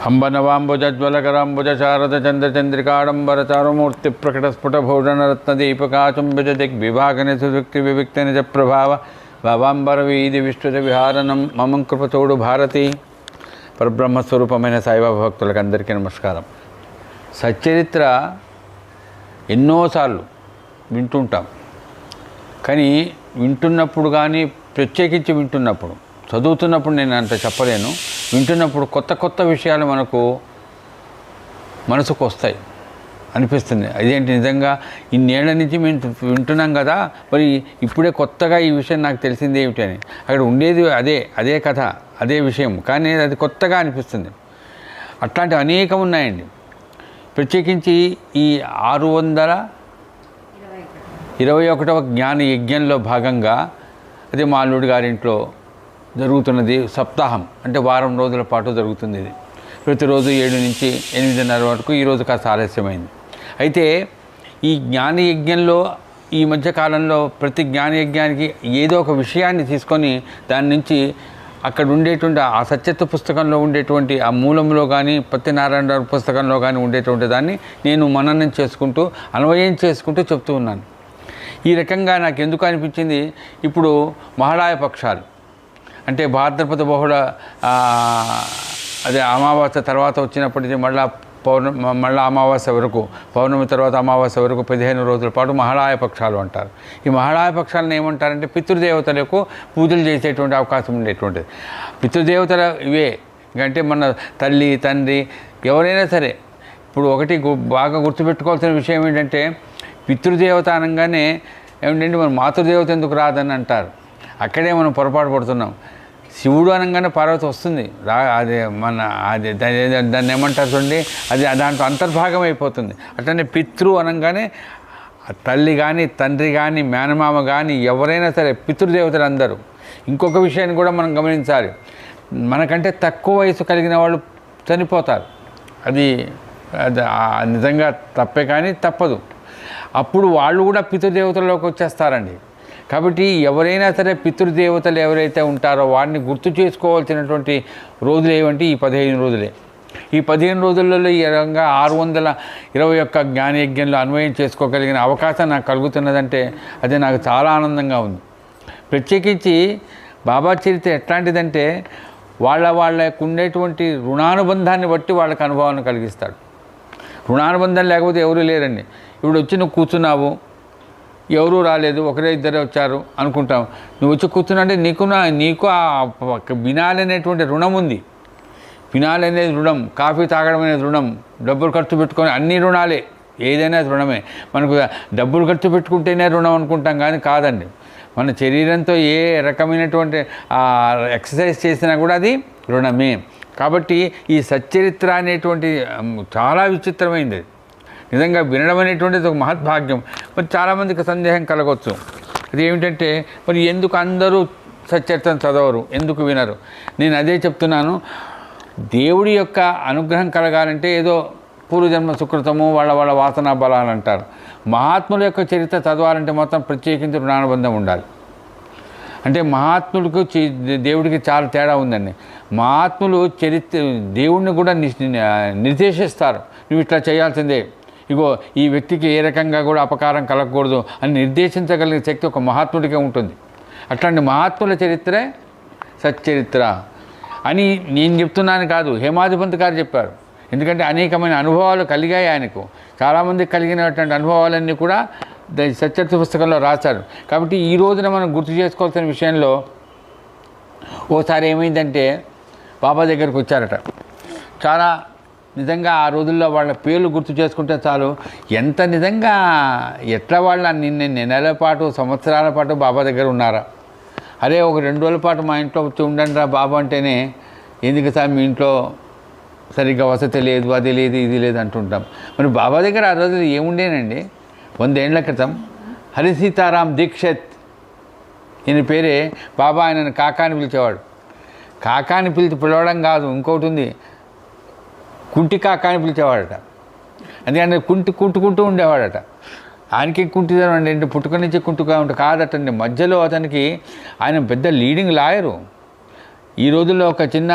అంబనవాంబుజజ్వలకరాంబుజచారుదచంద్రచంద్రికాడంబరచారుమూర్తిప్రకటస్ఫుటభూషణరత్నదీపకాచుంబిజదిగ్విభాగనిసుక్తి వివేక్తనిజ భారతి పరబ్రహ్మస్వరూపమైన సాయిబాబా భక్తులకు అందరికీ నమస్కారం. సచ్చరిత్ర ఎన్నోసార్లు వింటుంటాం, కానీ వింటున్నప్పుడు కానీ ప్రత్యేకించి వింటున్నప్పుడు, చదువుతున్నప్పుడు నేను అంత చెప్పలేను. వింటున్నప్పుడు కొత్త కొత్త విషయాలు మనసుకు వస్తాయి, అనిపిస్తుంది. అదేంటి నిజంగా ఇన్నేళ్ల నుంచి మేము వింటున్నాం కదా, మరి ఇప్పుడే కొత్తగా ఈ విషయం నాకు తెలిసింది ఏమిటి అని. అక్కడ ఉండేది అదే కథ, అదే విషయం, కానీ అది కొత్తగా అనిపిస్తుంది. అట్లాంటివి అనేకం ఉన్నాయండి. ప్రత్యేకించి ఈ 621వ జ్ఞాన యజ్ఞంలో భాగంగా అదే మా అల్లుడి గారింట్లో జరుగుతున్నది. సప్తాహం అంటే వారం రోజుల పాటు జరుగుతుంది. ఇది ప్రతిరోజు 7 నుంచి 8:30 వరకు. ఈరోజు కాస్త ఆలస్యమైంది. అయితే ఈ జ్ఞానయజ్ఞంలో ఈ మధ్యకాలంలో ప్రతి జ్ఞానయజ్ఞానికి ఏదో ఒక విషయాన్ని తీసుకొని దాని నుంచి అక్కడ ఉండేటువంటి ఆ సత్యత్వ పుస్తకంలో ఉండేటువంటి ఆ మూలంలో కానీ పత్తినారాయణ పుస్తకంలో కానీ ఉండేటువంటి దాన్ని నేను మననం చేసుకుంటూ అన్వయం చేసుకుంటూ చెప్తూ ఉన్నాను. ఈ రకంగా నాకు ఎందుకు అనిపించింది, ఇప్పుడు మహాళాయ పక్షాలు అంటే భాద్రపద బహుళ అదే అమావాస్య తర్వాత వచ్చినప్పటికీ మళ్ళా అమావాస్య వరకు, పౌర్ణమి తర్వాత అమావాస్య వరకు 15 రోజుల పాటు మహాళాయ పక్షాలు అంటారు. ఈ మహాళాయ పక్షాలను ఏమంటారంటే పితృదేవతలకు పూజలు చేసేటువంటి అవకాశం ఉండేటువంటిది. పితృదేవతలు ఇవే, అంటే మన తల్లి తండ్రి ఎవరైనా సరే. ఇప్పుడు ఒకటి బాగా గుర్తుపెట్టుకోవాల్సిన విషయం ఏంటంటే, పితృదేవత అనగానే ఏమిటంటే మన మాతృదేవత ఎందుకు రాదని అంటారు. అక్కడే మనం పొరపాటు పడుతున్నాం. శివుడు అనగానే పార్వతి వస్తుంది, అదే దాన్ని ఏమంటారు చూడండి, అది దాంట్లో అంతర్భాగం అయిపోతుంది. అట్లనే పితృ అనగానే తల్లి కానీ తండ్రి కానీ మేనమామ కానీ ఎవరైనా సరే పితృదేవతలు అందరూ. ఇంకొక విషయాన్ని కూడా మనం గమనించాలి, మనకంటే తక్కువ వయసు కలిగిన వాళ్ళు చనిపోతారు. అది నిజంగా తప్పే, కానీ తప్పదు. అప్పుడు వాళ్ళు కూడా పితృదేవతల్లోకి వచ్చేస్తారండి. కాబట్టి ఎవరైనా సరే పితృదేవతలు ఎవరైతే ఉంటారో వారిని గుర్తు చేసుకోవాల్సినటువంటి రోజులు ఏమంటే ఈ 15 రోజులే. ఈ 15 రోజులలో ఈ రకంగా 621 జ్ఞానయజ్ఞంలో అన్వయం చేసుకోగలిగిన అవకాశం నాకు కలుగుతున్నదంటే అది నాకు చాలా ఆనందంగా ఉంది. ప్రత్యేకించి బాబా చరిత్ర ఎట్లాంటిదంటే వాళ్ళకు ఉండేటువంటి రుణానుబంధాన్ని బట్టి వాళ్ళకి అనుభవాన్ని కలిగిస్తాడు. రుణానుబంధం లేకపోతే ఎవరూ లేరండి. ఇప్పుడు వచ్చి నువ్వు కూర్చున్నావు, ఎవరూ రాలేదు, ఒకరే ఇద్దరే వచ్చారు అనుకుంటాం. నువ్వు వచ్చి కూర్చున్నాంటే నీకు ఆ వినాలనేటువంటి రుణం ఉంది. వినాలనేది రుణం, కాఫీ తాగడం అనేది రుణం, డబ్బులు ఖర్చు పెట్టుకొని అన్ని రుణాలే, ఏదైనా రుణమే. మనకు డబ్బులు ఖర్చు పెట్టుకుంటేనే రుణం అనుకుంటాం, కానీ కాదండి. మన శరీరంతో ఏ రకమైనటువంటి ఎక్సర్సైజ్ చేసినా కూడా అది రుణమే. కాబట్టి ఈ సచ్చరిత్ర అనేటువంటి చాలా విచిత్రమైంది. నిజంగా వినడం అనేటువంటిది ఒక మహద్భాగ్యం. మరి చాలామందికి సందేహం కలగవచ్చు, అది ఏమిటంటే మరి ఎందుకు అందరూ సచ్చరిత్రను చదవరు, ఎందుకు వినరు? నేను అదే చెప్తున్నాను. దేవుడి యొక్క అనుగ్రహం కలగాలంటే ఏదో పూర్వజన్మ సుకృతము, వాళ్ళ వాసనా బలాలు అంటారు. మహాత్ముల యొక్క చరిత్ర చదవాలంటే మొత్తం ప్రత్యేకించి రుణానుబంధం ఉండాలి. అంటే మహాత్ములకు దేవుడికి చాలా తేడా ఉందండి. మహాత్ములు దేవుడిని కూడా నిర్దేశిస్తారు, నువ్వు ఇట్లా చేయాల్సిందే, ఇగో ఈ వ్యక్తికి ఏ రకంగా కూడా అపకారం కలగకూడదు అని నిర్దేశించగలిగిన శక్తి ఒక మహాత్ముడికే ఉంటుంది. అట్లాంటి మహాత్ముల చరిత్రే సచ్చరిత్ర అని నేను చెప్తున్నాను కాదు, హేమాధిపంత్ గారు చెప్పారు. ఎందుకంటే అనేకమైన అనుభవాలు కలిగాయి ఆయనకు. చాలామంది కలిగినటువంటి అనుభవాలన్నీ కూడా సచ్చరిత్ర పుస్తకంలో రాశారు. కాబట్టి ఈ రోజున మనం గుర్తు చేసుకోవాల్సిన విషయంలో ఓసారి ఏమైందంటే బాబా దగ్గరికి వచ్చారట. చాలా నిజంగా ఆ రోజుల్లో వాళ్ళ పేర్లు గుర్తు చేసుకుంటే చాలు, ఎంత నిజంగా ఎట్లా వాళ్ళ నెలల పాటు సంవత్సరాల పాటు బాబా దగ్గర ఉన్నారా. అరే ఒక 2 రోజుల పాటు మా ఇంట్లో వచ్చి ఉండండి రా బాబా అంటేనే, ఎందుకు సార్ మీ ఇంట్లో సరిగ్గా వసతి లేదు, అది లేదు, ఇది లేదు అంటుంటాం. మరి బాబా దగ్గర ఆ రోజులు ఏముండేనండి. 100 ఏళ్ల క్రితం హరిసీతారాం దీక్షిత్ ఈయన పేరే బాబా. ఆయనను కాకాని పిలిచేవాడు. కాకాని పిలవడం కాదు, ఇంకోటి ఉంది, కుంటి కాకా అని పిలిచేవాడట. అందుకని కుంటుకుంటూ ఉండేవాడట. ఆయనకి కుంటిదనం అంటే పుట్టుక నుంచి కుంటుగా ఉంటే కాదటండి. మధ్యలో అతనికి ఆయన పెద్ద లీడింగ్ లాయరు. ఈ రోజుల్లో ఒక చిన్న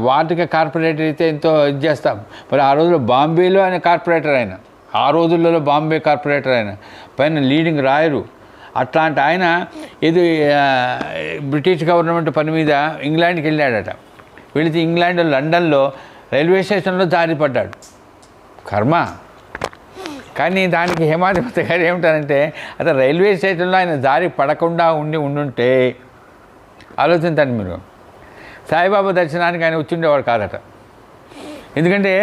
వాటిక కార్పొరేటర్ అయితే ఎంతో ఇది చేస్తాం. మరి ఆ రోజుల్లో బాంబేలో ఆయన కార్పొరేటర్, ఆయన ఆ రోజుల్లో బాంబే కార్పొరేటర్, ఆయన పైన లీడింగ్ రాయరు. అట్లాంటి ఆయన ఏదో బ్రిటిష్ గవర్నమెంట్ పని మీద ఇంగ్లాండ్కి వెళ్ళాడట. వెళితే ఇంగ్లాండ్ లండన్లో రైల్వే స్టేషన్లో జారిపడ్డాడు. కర్మ. కానీ దానికి హేమాధిపతి గారు ఏమిటారంటే, అతను రైల్వే స్టేషన్లో ఆయన జారి పడకుండా ఉండుంటే ఆలోచించండి మీరు, సాయిబాబా దర్శనానికి ఆయన వచ్చిండేవాడు కాదట. ఎందుకంటే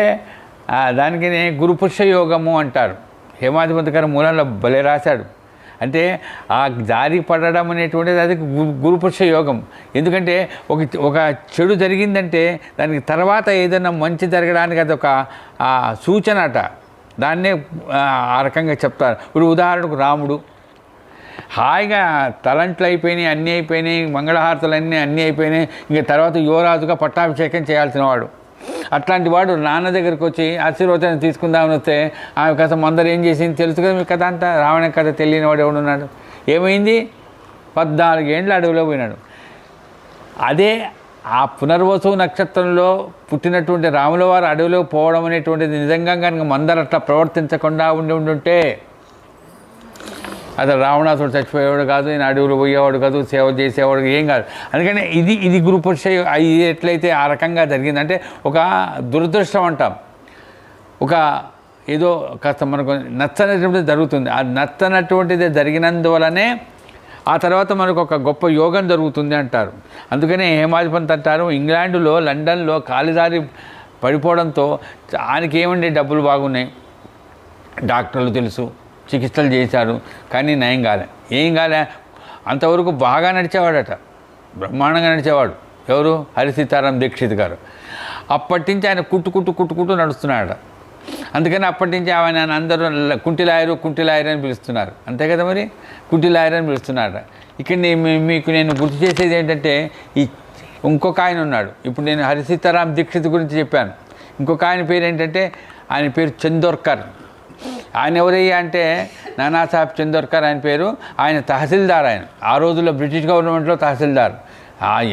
దానికి గురుపురుష యోగము అంటారు. హేమాధిపతి గారు మూలంలో భలే రాశాడు. అంటే ఆ జారి పడడం అనేటువంటిది అది గురుపురుష యోగం. ఎందుకంటే ఒక చెడు జరిగిందంటే దానికి తర్వాత ఏదైనా మంచి జరగడానికి అదొక సూచన అట. దాన్నే ఆ రకంగా చెప్తారు. ఇప్పుడు ఉదాహరణకు రాముడు హాయిగా తలంట్లు అయిపోయినాయి, అన్నీ అయిపోయినాయి, మంగళహారతులు అన్నీ అయిపోయినాయి, ఇంకా తర్వాత యువరాజుగా పట్టాభిషేకం చేయాల్సిన వాడు. అట్లాంటి వాడు నాన్న దగ్గరికి వచ్చి ఆశీర్వచనం తీసుకుందామని వస్తే ఆమె కథ మందరు ఏం చేసింది తెలుసు కదా మీ కథ అంతా. రావణ కథ తెలియని వాడు ఎవడున్నాడు? ఏమైంది? 14 ఏళ్ళు అడవిలో పోయినాడు. అదే ఆ పునర్వసు నక్షత్రంలో పుట్టినటువంటి రాముల వారు అడవిలో పోవడం అనేటువంటిది నిజంగా కనుక మందరు అట్లా ప్రవర్తించకుండా ఉండుంటే అసలు రావణాసుడు చచ్చిపోయేవాడు కాదు, ఈయన అడవులు పోయేవాడు కాదు, సేవ చేసేవాడు ఏం కాదు. అందుకని ఇది గురుపురుష ఇది ఎట్లయితే ఆ రకంగా జరిగిందంటే ఒక దురదృష్టం అంటాం. ఒక ఏదో కాస్త మనకు నచ్చనటువంటిది జరుగుతుంది. ఆ నచ్చనటువంటిది జరిగినందువలనే ఆ తర్వాత మనకు ఒక గొప్ప యోగం జరుగుతుంది అంటారు. అందుకనే హేమాధిపతి అంటారు, ఇంగ్లాండులో లండన్లో కాలిదారి పడిపోవడంతో ఆయనకి ఏమండి డబ్బులు బాగున్నాయి, డాక్టర్లు తెలుసు, చికిత్సలు చేశారు, కానీ నయం కాలే. ఏం కాలే? అంతవరకు బాగా నడిచేవాడట, బ్రహ్మాండంగా నడిచేవాడు. ఎవరు? హరిసీతారాం దీక్షిత్ గారు. అప్పటి నుంచి ఆయన కుట్టు నడుస్తున్నాడట. అందుకని అప్పటి నుంచి ఆయన అందరూ కుంటిలాయరు అని పిలుస్తున్నారు. అంతే కదా, మరి కుంటిలాయరు అని పిలుస్తున్నారట. ఇక్కడ మీకు నేను గుర్తు చేసేది ఏంటంటే, ఈ ఇంకొక ఆయన ఉన్నాడు. ఇప్పుడు నేను హరిసీతారాం దీక్షిత్ గురించి చెప్పాను. ఇంకొక ఆయన పేరు ఏంటంటే, ఆయన పేరు చందోర్కర్. ఆయన ఎవరయ్యా అంటే నానాసాహెబ్ చందోర్కర్ ఆయన పేరు. ఆయన తహసీల్దార్. ఆయన ఆ రోజుల్లో బ్రిటిష్ గవర్నమెంట్లో తహసీల్దార్.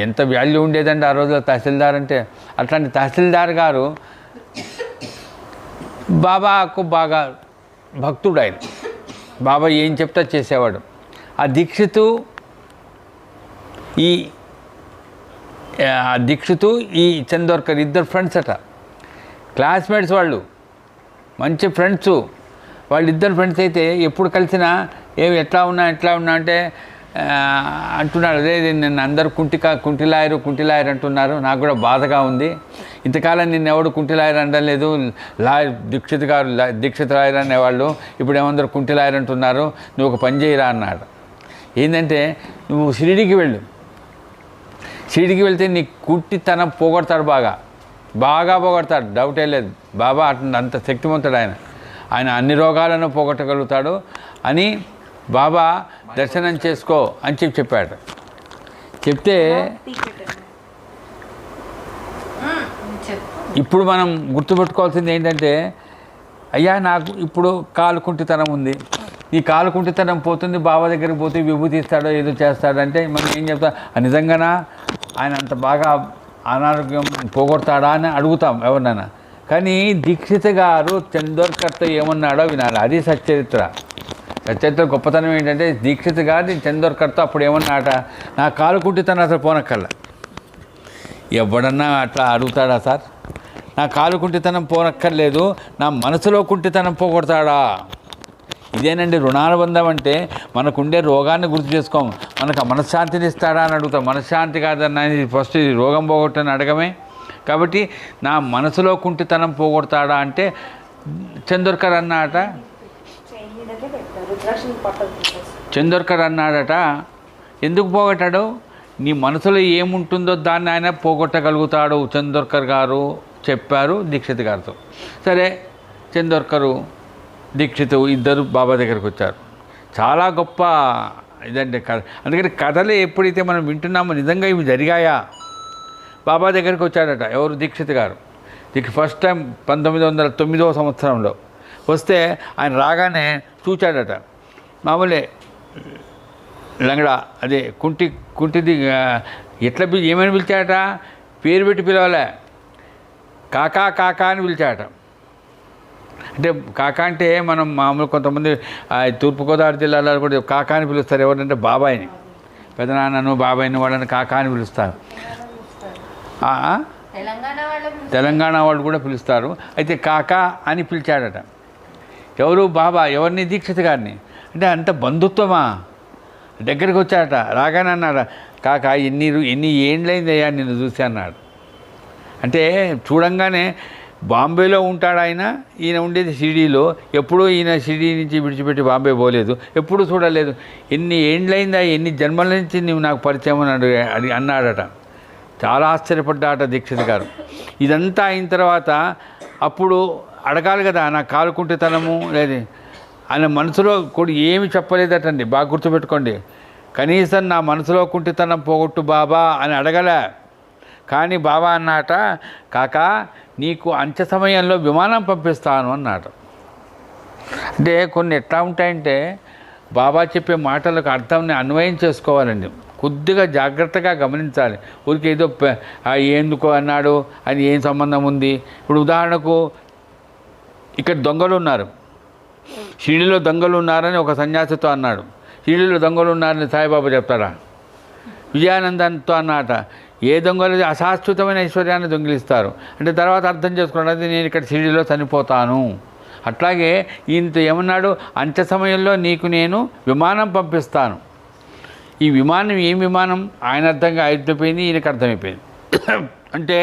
ఎంత వాల్యూ ఉండేదండి ఆ రోజుల్లో తహసీల్దార్ అంటే. అట్లాంటి తహసీల్దార్ గారు బాబాకు బాగా భక్తుడు. ఆయన బాబా ఏం చెప్తా చేసేవాడు. ఆ దీక్షితు ఈ చందోర్కర్ ఇద్దరు ఫ్రెండ్స్ అట, క్లాస్మేట్స్. వాళ్ళు మంచి ఫ్రెండ్స్. వాళ్ళిద్దరు ఫ్రెండ్స్ అయితే ఎప్పుడు కలిసినా ఎట్లా ఉన్నా అంటే అంటున్నాడు, అదే నిన్ను అందరూ కుంటిలాయరు అంటున్నారు, నాకు కూడా బాధగా ఉంది. ఇంతకాలం నిన్నెవడు కుంటిలాయరు అనలేదు, దీక్షిత్ లాయర్ అనేవాళ్ళు, ఇప్పుడు ఏమందరూ కుంటిలాయరు అంటున్నారు, నువ్వు ఒక పని చేయరా అన్నాడు. ఏంటంటే, నువ్వు షిరిడీకి వెళ్తే నీ కుంటితనం పోగొడతాడు, బాగా పోగొడతాడు, డౌటే లేదు. బాబా అంత శక్తివంతుడు. ఆయన అన్ని రోగాలను పోగొట్టగలుగుతాడు అని బాబా దర్శనం చేసుకో అని చెప్పాడు. చెప్తే ఇప్పుడు మనం గుర్తుపెట్టుకోవాల్సింది ఏంటంటే, అయ్యా నాకు ఇప్పుడు కాలు కుంటితనం ఉంది, ఈ కాలు కుంటితనం పోతుంది, బాబా దగ్గరికి పోతే విభూతి ఇస్తాడో ఏదో చేస్తాడంటే మనం ఏం చెప్తాం? నిజంగానా ఆయన అంత బాగా అనారోగ్యం పోగొడతాడా అని అడుగుతాం ఎవరినైనా. కానీ దీక్షిత్ గారు చందోర్కర్తో ఏమన్నాడో వినాలి. అది సచ్చరిత్ర గొప్పతనం ఏంటంటే, దీక్షిత్ గారు చందోర్కర్తో అప్పుడు ఏమన్నాట, నా కాలు కుంటితనం అసలు పోనక్కర్లా. ఎవడన్నా అట్లా అడుగుతాడా సార్? నా కాలు కుంటితనం పోనక్కర్లేదు, నా మనసులో కుంటితనం పోగొడతాడా? ఇదేనండి రుణానుబంధం అంటే. మనకుండే రోగాన్ని గుర్తు చేసుకోము, మనకు మనశ్శాంతిని ఇస్తాడా అని అడుగుతాం. మనశ్శాంతి కాదన్నా ఫస్ట్ రోగం పోగొట్టని అడగమే. కాబట్టి నా మనసులో కుంటితనం పోగొడతాడా అంటే చందోర్కర్ అన్నాడట. ఎందుకు పోగొట్టాడు? నీ మనసులో ఏముంటుందో దాన్ని ఆయన పోగొట్టగలుగుతాడు చందోర్కర్ గారు చెప్పారు దీక్షిత్ గారితో. సరే, చందోర్కరు దీక్షిత్ ఇద్దరు బాబా దగ్గరికి వచ్చారు. చాలా గొప్ప ఇదంటే కథ. అందుకని కథలు ఎప్పుడైతే మనం వింటున్నామో నిజంగా ఇవి జరిగాయా? బాబా దగ్గరికి వచ్చాడట ఎవరు? దీక్షిత్ గారు. ఫస్ట్ టైం 1909వ సంవత్సరంలో వస్తే ఆయన రాగానే చూచాడట. మామూలే లంగడా, అదే కుంటిది ఎట్లా ఏమని పిలిచాడట? పేరు పెట్టి పిలవలే, కాకా కాకా అని పిలిచాట. అంటే కాకా అంటే మనం మామూలు కొంతమంది తూర్పుగోదావరి జిల్లాలో కూడా కాకా అని పిలుస్తారు. ఎవరంటే బాబాయిని, పెదనాన్నను బాబాయిని వాళ్ళని కాకా అని పిలుస్తారు. తెలంగాణ వాళ్ళు కూడా పిలుస్తారు. అయితే కాకా అని పిలిచాడట. ఎవరు? బాబా. ఎవరిని? దీక్షిత్ గారిని. అంటే అంత బంధుత్వమా? దగ్గరికి వచ్చాడట. రాగానే అన్నాడు, కాకా ఎన్ని ఏండ్లైంది అయ్యా నిన్ను చూసి అన్నాడు. అంటే చూడంగానే బాంబేలో ఉంటాడు ఆయన, ఈయన ఉండేది షిరిడీలో. ఎప్పుడూ ఈయన షిరిడీ నుంచి విడిచిపెట్టి బాంబే పోలేదు, ఎప్పుడూ చూడలేదు. ఎన్ని ఏండ్లైందా, ఎన్ని జన్మల నుంచి నువ్వు నాకు పరిచయం అని అన్నాడట. చాలా ఆశ్చర్యపడ్డాట దీక్షిత్ గారు. ఇదంతా అయిన తర్వాత అప్పుడు అడగాలి కదా, నా కాలుకుంటేతనము లేదు. ఆయన మనసులో కూడా ఏమి చెప్పలేదటండి. బాగా గుర్తుపెట్టుకోండి. కనీసం నా మనసులో కుంటితనం పోగొట్టు బాబా అని అడగలే. కానీ బాబా అన్నాట, కాకా నీకు అంత్య సమయంలో విమానం పంపిస్తాను అన్నాడు. అంటే కొన్ని ఎట్లా ఉంటాయంటే బాబా చెప్పే మాటలకు అర్థంని అన్వయం చేసుకోవాలండి. కొద్దిగా జాగ్రత్తగా గమనించాలి. ఊరికి ఏదో ఎందుకో అన్నాడు అని ఏం సంబంధం ఉంది. ఇప్పుడు ఉదాహరణకు ఇక్కడ దొంగలు ఉన్నారు, షిరిడీలో దొంగలు ఉన్నారని ఒక సన్యాసితో అన్నాడు. షిరిడీలో దొంగలు ఉన్నారని సాయిబాబా చెప్తారా? విజయానందంతో అన్నట, ఏ దొంగలు అశాశ్వతమైన ఐశ్వర్యాన్ని దొంగిలిస్తారు అంటే తర్వాత అర్థం చేసుకోవడానికి నేను ఇక్కడ షిరిడీలో చనిపోతాను. అట్లాగే ఈయనతో ఏమన్నాడు, అంత్య సమయంలో నీకు నేను విమానం పంపిస్తాను. ఈ విమానం ఏం విమానం? ఆయన అర్థంగా అయిపోయింది, ఈయనకు అర్థమైపోయింది. అంటే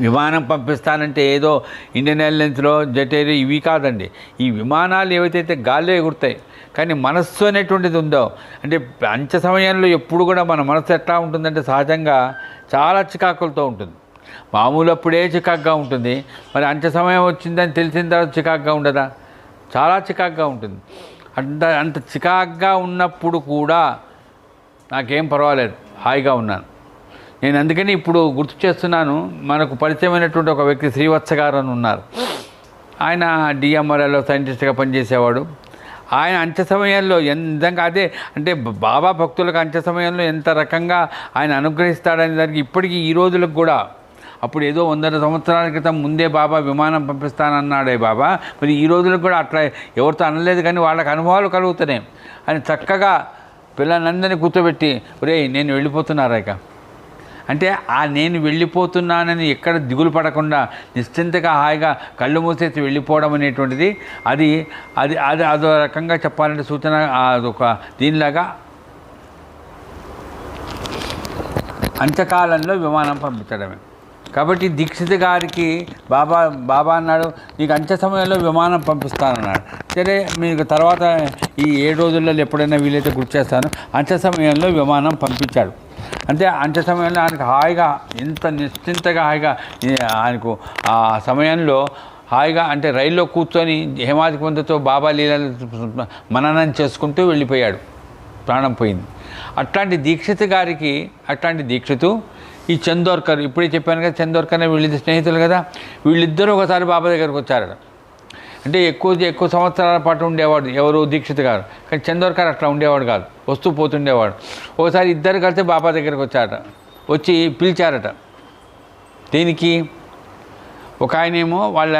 విమానం పంపిస్తానంటే ఏదో ఇండియన్ ఎయిర్లైన్స్లో జెట్ ఎయిర్ ఇవి కాదండి. ఈ విమానాలు ఏవైతే గాల్లో ఎగురుతాయి, కానీ మనస్సు అనేటువంటిది ఉందో, అంటే అంత్య సమయంలో ఎప్పుడు కూడా మన మనసు ఎట్లా ఉంటుందంటే సహజంగా చాలా చికాకులతో ఉంటుంది. మామూలు అప్పుడే చికాకుగా ఉంటుంది, మరి అంత్య సమయం వచ్చిందని తెలిసిన తర్వాత చికాకుగా ఉండదా? చాలా చికాకుగా ఉంటుంది. అంత చికాకుగా ఉన్నప్పుడు కూడా నాకేం పర్వాలేదు, హాయిగా ఉన్నాను నేను. అందుకని ఇప్పుడు గుర్తు చేస్తున్నాను, మనకు పరిచయమైనటువంటి ఒక వ్యక్తి శ్రీవత్స గారు అని ఉన్నారు. ఆయన డిఎంఆర్ఎల్లో సైంటిస్ట్గా పనిచేసేవాడు. ఆయన అంత్య సమయంలో నిజంగా అదే అంటే బాబా భక్తులకు అంత్య సమయంలో ఎంత రకంగా ఆయన అనుగ్రహిస్తాడనే దానికి ఇప్పటికీ ఈ రోజులకు కూడా, అప్పుడు ఏదో 100 సంవత్సరాల క్రితం ముందే బాబా విమానం పంపిస్తానన్నాడే బాబా, మరి ఈ రోజులకు కూడా అట్లా ఎవరితో అనలేదు, కానీ వాళ్ళకి అనుభవాలు కలుగుతున్నాయి. అని చక్కగా పిల్లలందరినీ కూర్చోబెట్టి, ఒరేయ్ నేను వెళ్ళిపోతున్నారా ఇక అంటే ఆ నేను వెళ్ళిపోతున్నానని ఎక్కడ దిగులు పడకుండా నిశ్చింతగా హాయిగా కళ్ళు మూసేసి వెళ్ళిపోవడం అనేటువంటిది అది అది అది అదో రకంగా చెప్పాలంటే సూచన అదొక దీనిలాగా అంత్యకాలంలో విమానం పంపించడమే. కాబట్టి దీక్షిత్ గారికి బాబా అన్నాడు, నీకు అంత్య సమయంలో విమానం పంపిస్తానన్నాడు. సరే మీకు తర్వాత ఈ 7 రోజుల్లో ఎప్పుడైనా వీలైతే గుర్తు చేస్తాను. అంత్య సమయంలో విమానం పంపించాడు. అంటే అంత్య సమయంలో ఆయనకు హాయిగా ఎంత నిశ్చింతగా హాయిగా ఆయనకు ఆ సమయంలో హాయిగా అంటే రైల్లో కూర్చొని హేమాది పొందుతో బాబా లీలలు మననం చేసుకుంటూ వెళ్ళిపోయాడు, ప్రాణం పోయింది. అట్లాంటి దీక్షిత్ గారికి అట్లాంటి దీక్షితు ఈ చందోర్కర్ ఇప్పుడే చెప్పాను కదా, చందోర్కర్ వీళ్ళిద్దరు స్నేహితులు కదా, వీళ్ళిద్దరూ ఒకసారి బాబా దగ్గరికి వచ్చారట. అంటే ఎక్కువ సంవత్సరాల పాటు ఉండేవాడు ఎవరు? దీక్షిత్ గారు. కానీ చందోర్కర్ అట్లా ఉండేవాడు కాదు, వస్తూ పోతుండేవాడు. ఒకసారి ఇద్దరు కలిసి బాబా దగ్గరికి వచ్చారట. వచ్చి పిలిచారట. దేనికి? ఒక ఆయనేమో వాళ్ళ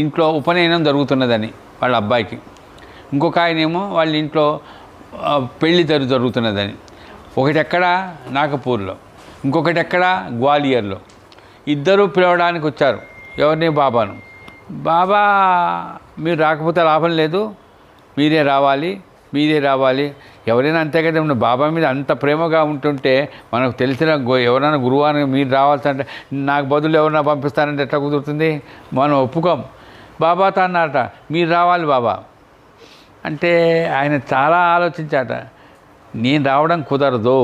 ఇంట్లో ఉపనయనం జరుగుతున్నదని వాళ్ళ అబ్బాయికి, ఇంకొక ఆయనేమో వాళ్ళ ఇంట్లో పెళ్లి జరుగుతున్నదని. ఒకటి ఎక్కడ? నాగపూర్లో, ఇంకొకటి ఎక్కడ? గ్వాలియర్లో. ఇద్దరూ పిలవడానికి వచ్చారు ఎవరిని? బాబాను. బాబా మీరు రాకపోతే లాభం లేదు, మీరే రావాలి. ఎవరైనా అంతే కదా, బాబా మీద అంత ప్రేమగా ఉంటుంటే మనకు తెలిసిన ఎవరైనా గురువాన్ని మీరు రావాల్సింటే నాకు బదులు ఎవరైనా పంపిస్తారంటే ఎట్లా కుదురుతుంది? మనం ఒప్పుకోం. బాబాతో అన్నారట, మీరు రావాలి బాబా అంటే ఆయన చాలా ఆలోచించాట. నేను రావడం కుదరదు.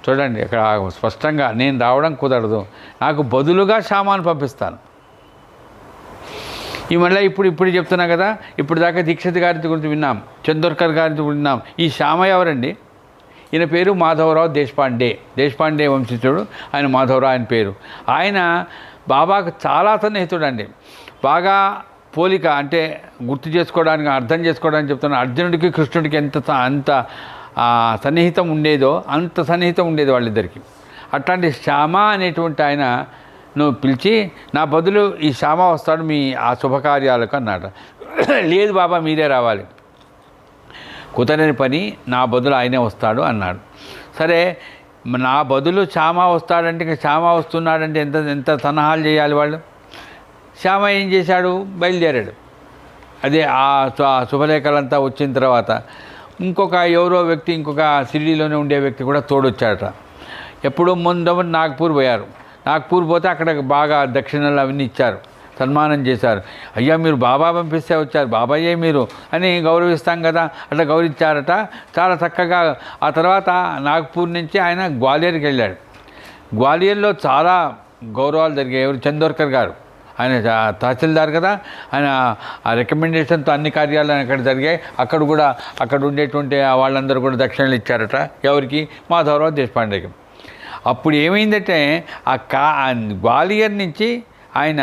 చూడండి ఇక్కడ స్పష్టంగా, నేను రావడం కుదరదు, నాకు బదులుగా శ్యామాను పంపిస్తాను. ఈ మళ్ళీ ఇప్పుడు చెప్తున్నా కదా, ఇప్పుడు దాకా దీక్షిత్ గారి గురించి విన్నాం, చందోర్కర్ గారి విన్నాం. ఈ శ్యామ ఎవరండి? ఈయన పేరు మాధవరావు దేశపాండే వంశీయుడు. ఆయన మాధవరావు ఆయన పేరు. ఆయన బాబాకు చాలా సన్నిహితుడు అండి. బాగా పోలిక అంటే గుర్తు చేసుకోవడానికి, అర్థం చేసుకోవడానికి చెప్తున్నాను. అర్జునుడికి కృష్ణుడికి అంత సన్నిహితం ఉండేదో అంత సన్నిహితం ఉండేది వాళ్ళిద్దరికి. అట్లాంటి శ్యామ అనేటువంటి ఆయన నువ్వు పిలిచి నా బదులు ఈ శ్యామ వస్తాడు మీ ఆ శుభకార్యాలకు అన్నాడు. లేదు బాబా మీరే రావాలి, కుదరని పని, నా బదులు ఆయనే వస్తాడు అన్నాడు. సరే నా బదులు శ్యామ వస్తాడంటే ఇక శ్యామ వస్తున్నాడంటే ఎంత ఎంత సన్నాహాలు చేయాలి వాళ్ళు. శ్యామ ఏం చేశాడు, బయలుదేరాడు. అదే ఆ శుభలేఖలంతా వచ్చిన తర్వాత ఇంకొక ఎవరో వ్యక్తి, ఇంకొక షిరిడీలోనే ఉండే వ్యక్తి కూడా తోడొచ్చాడట. ఎప్పుడో ముందు నాగ్పూర్ పోయారు. నాగ్పూర్ పోతే అక్కడ బాగా దక్షిణలు అవన్నీ ఇచ్చారు, సన్మానం చేశారు. అయ్యా మీరు బాబా పంపిస్తే వచ్చారు, బాబాయే మీరు అని గౌరవిస్తాం కదా, అట్లా గౌరవించారట చాలా చక్కగా. ఆ తర్వాత నాగ్పూర్ నుంచి ఆయన గ్వాలియర్కి వెళ్ళాడు. గ్వాలియర్లో చాలా గౌరవాలు జరిగాయి. ఎవరు, చందోర్కర్ గారు, ఆయన తహసీల్దార్ కదా, ఆయన ఆ రికమెండేషన్తో అన్ని కార్యాలు అక్కడ జరిగాయి. అక్కడ కూడా అక్కడ ఉండేటువంటి వాళ్ళందరూ కూడా దక్షిణలు ఇచ్చారట. ఎవరికి, మాధవరావు దేశపాండేకి. అప్పుడు ఏమైందంటే గ్వాలియర్ నుంచి ఆయన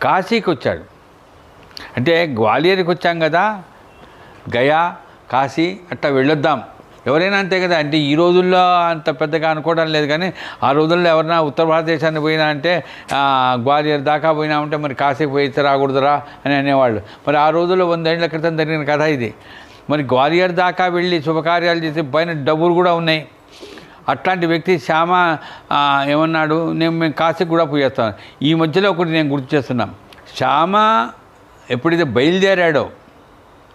కాశీకి వచ్చాడు. అంటే గ్వాలియర్కి వచ్చాం కదా, గయా కాశీ అట్లా వెళ్ళొద్దాం, ఎవరైనా అంతే కదా. అంటే ఈ రోజుల్లో అంత పెద్దగా అనుకోవడం లేదు, కానీ ఆ రోజుల్లో ఎవరైనా ఉత్తర భారతదేశానికి పోయినా అంటే గ్వాలియర్ దాకా పోయినామంటే మరి కాశీకి పోయితే రాకూడదురా అని అనేవాళ్ళు. మరి ఆ రోజుల్లో 100 ఏళ్ల క్రితం జరిగిన కథ ఇది. మరి గ్వాలియర్ దాకా వెళ్ళి శుభకార్యాలు చేసి పైన డబ్బులు కూడా ఉన్నాయి. అట్లాంటి వ్యక్తి శ్యామ ఏమన్నాడు, మేము కాశీకి కూడా పోయేస్తాను. ఈ మధ్యలో ఒకటి నేను గుర్తు చేస్తున్నాం. శ్యామ ఎప్పుడైతే బయలుదేరాడో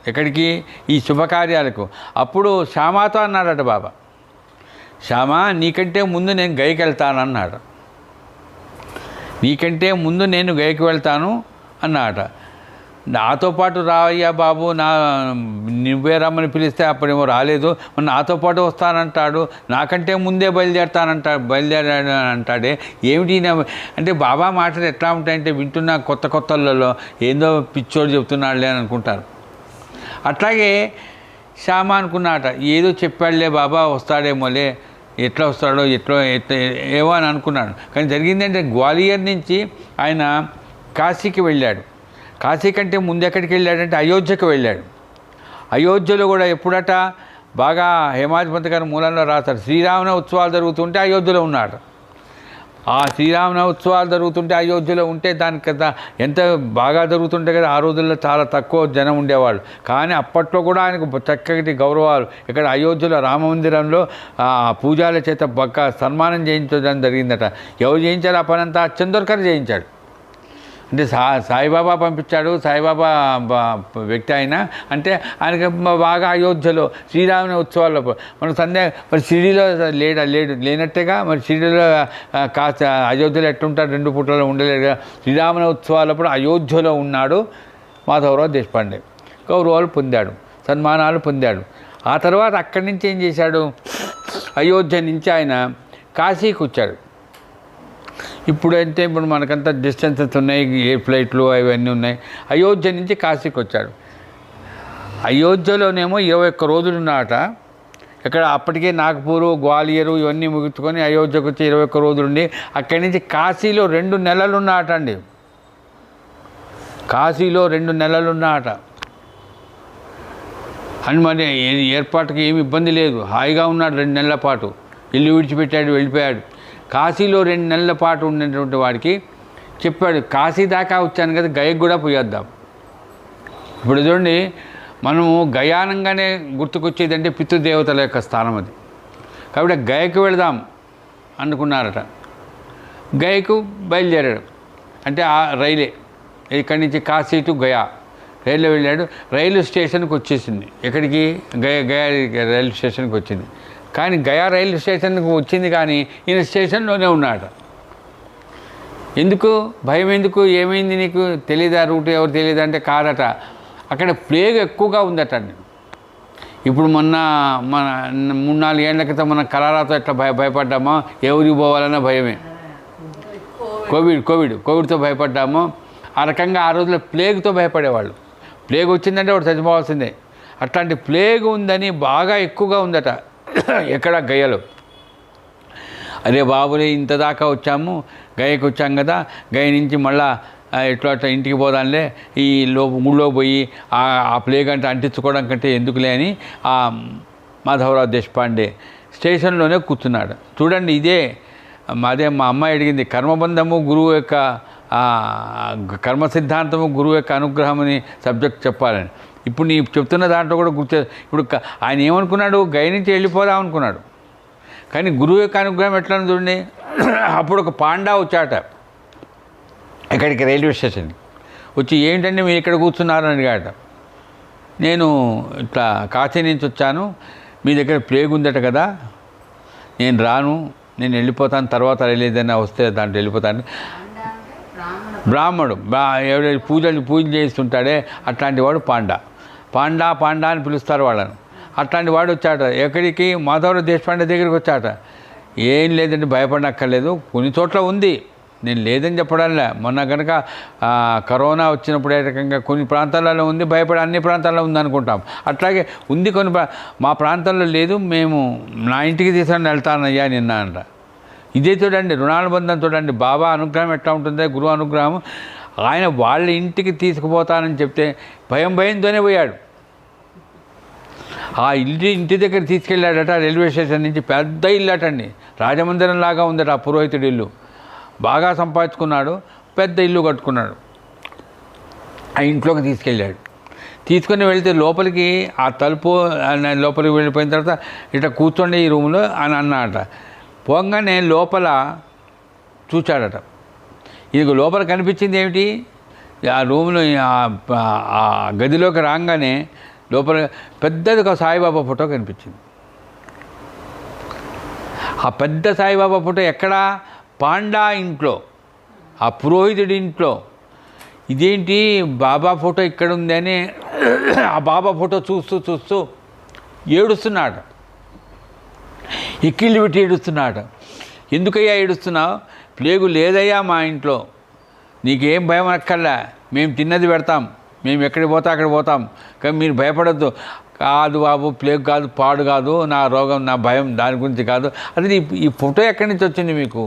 ఎక్కడికి, ఈ శుభకార్యాలకు, అప్పుడు శ్యామతో అన్నాడట బాబా, శ్యామ నీకంటే ముందు నేను గయకి వెళ్తాను అన్నాడు. నీకంటే ముందు నేను గయకి వెళ్తాను అన్నాడట. నాతో పాటు రాయ్యా బాబు, నువ్వే రమ్మని పిలిస్తే అప్పుడేమో రాలేదు, మరి నాతో పాటు వస్తానంటాడు, నాకంటే ముందే బయలుదేరాడు అంటాడే ఏమిటి అంటే బాబా మాటలు ఎట్లా ఉంటాయంటే వింటున్న కొత్తలలో ఏందో పిచ్చోడు చెప్తున్నాడులే అని అనుకుంటారు. అట్లాగే శ్యామ అనుకున్నాట, ఏదో చెప్పాడులే బాబా వస్తాడేమోలే, ఎట్లా వస్తాడో ఏవో అని అనుకున్నాడు. కానీ జరిగిందంటే గ్వాలియర్ నుంచి ఆయన కాశీకి వెళ్ళాడు. కాశీ కంటే ముందు ఎక్కడికి వెళ్ళాడంటే అయోధ్యకు వెళ్ళాడు. అయోధ్యలో కూడా ఎప్పుడట బాగా హేమాధిపతి గారి మూలంలో రాశారు, శ్రీరామనవమి ఉత్సవాలు జరుగుతుంటే అయోధ్యలో ఉన్నాడు. ఆ శ్రీరామనవమి ఉత్సవాలు జరుగుతుంటే అయోధ్యలో ఉంటే దానికి కదా ఎంత బాగా జరుగుతుంటే కదా. ఆ రోజుల్లో చాలా తక్కువ జనం ఉండేవాళ్ళు, కానీ అప్పట్లో కూడా ఆయనకు చక్కటి గౌరవాలు. ఇక్కడ అయోధ్యలో రామమందిరంలో పూజాల చేత బాగా సన్మానం చేయించడం జరిగిందట. ఎవరు చేయించారు ఆ పనంతా? చందోర్కర్ చేయించాడు. అంటే సాయిబాబా పంపించాడు. సాయిబాబా వ్యక్తి అయినా అంటే ఆయనకి బాగా అయోధ్యలో శ్రీరామనవమి ఉత్సవాల్లో మనకు మరి షిరిడీలో లేనట్టేగా. మరి షిరిడీలో కాస్త అయోధ్యలో ఎట్టుంటాడు, 2 పూటల్లో ఉండలేడుగా. శ్రీరామనవమి ఉత్సవాలప్పుడు అయోధ్యలో ఉన్నాడు మాధవరావు దేశపాండే. గౌరవాలు పొందాడు, సన్మానాలు పొందాడు. ఆ తర్వాత అక్కడి నుంచి ఏం చేశాడు, అయోధ్య నుంచి ఆయన కాశీకి వచ్చాడు. ఇప్పుడు మనకంతా డిస్టెన్సెస్ ఉన్నాయి, ఏ ఫ్లైట్లు అవన్నీ ఉన్నాయి. అయోధ్య నుంచి కాశీకి వచ్చాడు. అయోధ్యలోనేమో 21 రోజులు ఉన్నాట. ఇక్కడ అప్పటికే నాగ్పూరు, గ్వాలియరు ఇవన్నీ ముగించుకొని అయోధ్యకు వచ్చి 21 రోజులు ఉండి అక్కడి నుంచి కాశీలో 2 నెలలు ఉన్నాట అండి. కాశీలో 2 నెలలు ఉన్నాట. అని మరి ఏర్పాటుకి ఏమి ఇబ్బంది లేదు, హాయిగా ఉన్నాడు. 2 నెలల పాటు ఇల్లు విడిచిపెట్టాడు, వెళ్ళిపోయాడు. కాశీలో 2 నెలల పాటు ఉన్నటువంటి వాడికి చెప్పాడు, కాశీ దాకా వచ్చాను కదా, గయకు కూడా పోయేద్దాం. ఇప్పుడు చూడండి, మనము గయానంగానే గుర్తుకొచ్చేదంటే పితృదేవతల యొక్క స్థానం అది. కాబట్టి గయకు వెళదాం అనుకున్నారట. గయకు బయలుదేరాడు. అంటే ఆ రైలే ఇక్కడి నుంచి కాశీ టు గయా రైల్లో వెళ్ళాడు. రైలు స్టేషన్కి వచ్చేసింది. ఎక్కడికి? గయా రైలు స్టేషన్కి వచ్చింది. కానీ గయా రైలు స్టేషన్కి వచ్చింది, కానీ ఈయన స్టేషన్లోనే ఉన్నాడు. ఎందుకు భయం, ఎందుకు, ఏమైంది నీకు తెలీదా, రూట్ ఎవరు తెలియదు అంటే కాదట, అక్కడ ప్లేగ్ ఎక్కువగా ఉందట. ఇప్పుడు మన 3-4 ఏళ్ల క్రితం మన కలరాతో ఎట్లా భయపడ్డామో, ఎవరికి పోవాలన్నా భయమే. కోవిడ్తో భయపడ్డామో, ఆ రకంగా ఆ రోజుల్లో ప్లేగ్తో భయపడేవాళ్ళు. ప్లేగ్ వచ్చిందంటే వాడు చచ్చిపోవాల్సిందే. అట్లాంటి ప్లేగ్ ఉందని బాగా ఎక్కువగా ఉందట ఎక్కడ, గయలో. అరే బాబులే ఇంత దాకా వచ్చాము, గయకు వచ్చాం కదా, గయ నుంచి మళ్ళా ఎట్లా అట్లా ఇంటికి పోదాంలే, ఈ ఊళ్ళో పోయి ఆ ప్లేగ్ అంటే అంటించుకోవడం కంటే ఎందుకులే అని ఆ మాధవరావు దేశపాండే స్టేషన్లోనే కూర్చున్నాడు. చూడండి, ఇదే అదే మా అమ్మాయి అడిగింది, కర్మబంధము గురువు యొక్క కర్మ సిద్ధాంతము గురువు యొక్క అనుగ్రహమని సబ్జెక్ట్ చెప్పాలని. ఇప్పుడు నీ చెప్తున్న దాంట్లో కూడా గుర్తు. ఇప్పుడు ఆయన ఏమనుకున్నాడు, గయ నుంచి వెళ్ళిపోదాం అనుకున్నాడు. కానీ గురువు యొక్క అనుగ్రహం ఎట్లా చూడండి. అప్పుడు ఒక పాండా వచ్చాట ఇక్కడికి రైల్వే స్టేషన్కి వచ్చి, ఏంటంటే మీరు ఇక్కడ కూర్చున్నారని అడిగాట. నేను ఇట్లా కాశీ నుంచి వచ్చాను, మీ దగ్గర ప్లేగ్ ఉందట కదా, నేను రాను, నేను వెళ్ళిపోతాను, తర్వాత ఏదైనా వస్తే దాంట్లో వెళ్ళిపోతాను. బ్రాహ్మడు ఎవరైతే పూజలు చేస్తుంటాడే అట్లాంటి వాడు పాండా. పాండా పాండా అని పిలుస్తారు వాళ్ళను. అట్లాంటి వాడు వచ్చాట. ఎక్కడికి? మాధవరావు దేశపాండే దగ్గరికి వచ్చాట. ఏం లేదండి, భయపడనక్కర్లేదు, కొన్ని చోట్ల ఉంది, నేను లేదని చెప్పడంలే. మొన్న కనుక కరోనా వచ్చినప్పుడు ఏ రకంగా కొన్ని ప్రాంతాలలో ఉంది, భయపడి అన్ని ప్రాంతాల్లో ఉంది అనుకుంటాం. అట్లాగే ఉంది కొన్ని మా ప్రాంతంలో లేదు, మేము నా ఇంటికి తీసుకొని వెళ్తానయ్యా నిన్న అంట. ఇదే చూడండి, రుణానుబంధం చూడండి. బాబా అనుగ్రహం ఎట్లా ఉంటుందో, గురువు అనుగ్రహం. ఆయన వాళ్ళ ఇంటికి తీసుకుపోతానని చెప్తే భయంతోనే పోయాడు. ఆ ఇంటి దగ్గర తీసుకెళ్ళాడట. రైల్వే స్టేషన్ నుంచి పెద్ద ఇల్లు అటండి, రాజమందిరం లాగా ఉందట ఆ పురోహితుడి ఇల్లు. బాగా సంపాదించుకున్నాడు, పెద్ద ఇల్లు కట్టుకున్నాడు. ఆ ఇంట్లోకి తీసుకెళ్ళాడు. తీసుకొని వెళితే లోపలికి ఆ తలుపు లోపలికి వెళ్ళిపోయిన తర్వాత ఇట్లా కూర్చోండి ఈ రూమ్లో అని అన్నట. పోగానే లోపల చూచాడట. ఇది లోపల కనిపించింది ఏమిటి, ఆ రూమ్లో ఆ గదిలోకి రాగానే లోపల పెద్దది ఒక సాయిబాబా ఫోటో కనిపించింది. ఆ పెద్ద సాయిబాబా ఫోటో ఎక్కడా? పాండా ఇంట్లో, ఆ పురోహితుడి ఇంట్లో. ఇదేంటి బాబా ఫోటో ఇక్కడ ఉంది అని ఆ బాబా ఫోటో చూస్తూ ఏడుస్తున్నాడు. ఎక్కిళ్ళు పెట్టి ఏడుస్తున్నాడు. ఎందుకయ్యా ఏడుస్తున్నావు? ప్లేగు లేదయ్యా మా ఇంట్లో, నీకేం భయం అక్కర్లే, మేము తిన్నది పెడతాం, మేము ఎక్కడికి పోతా అక్కడ పోతాం, కానీ మీరు భయపడద్దు. కాదు బాబు, ప్లేగ్ కాదు, పాడు కాదు, నా రోగం, నా భయం దాని గురించి కాదు. అది ఈ ఫోటో ఎక్కడి నుంచి వచ్చింది మీకు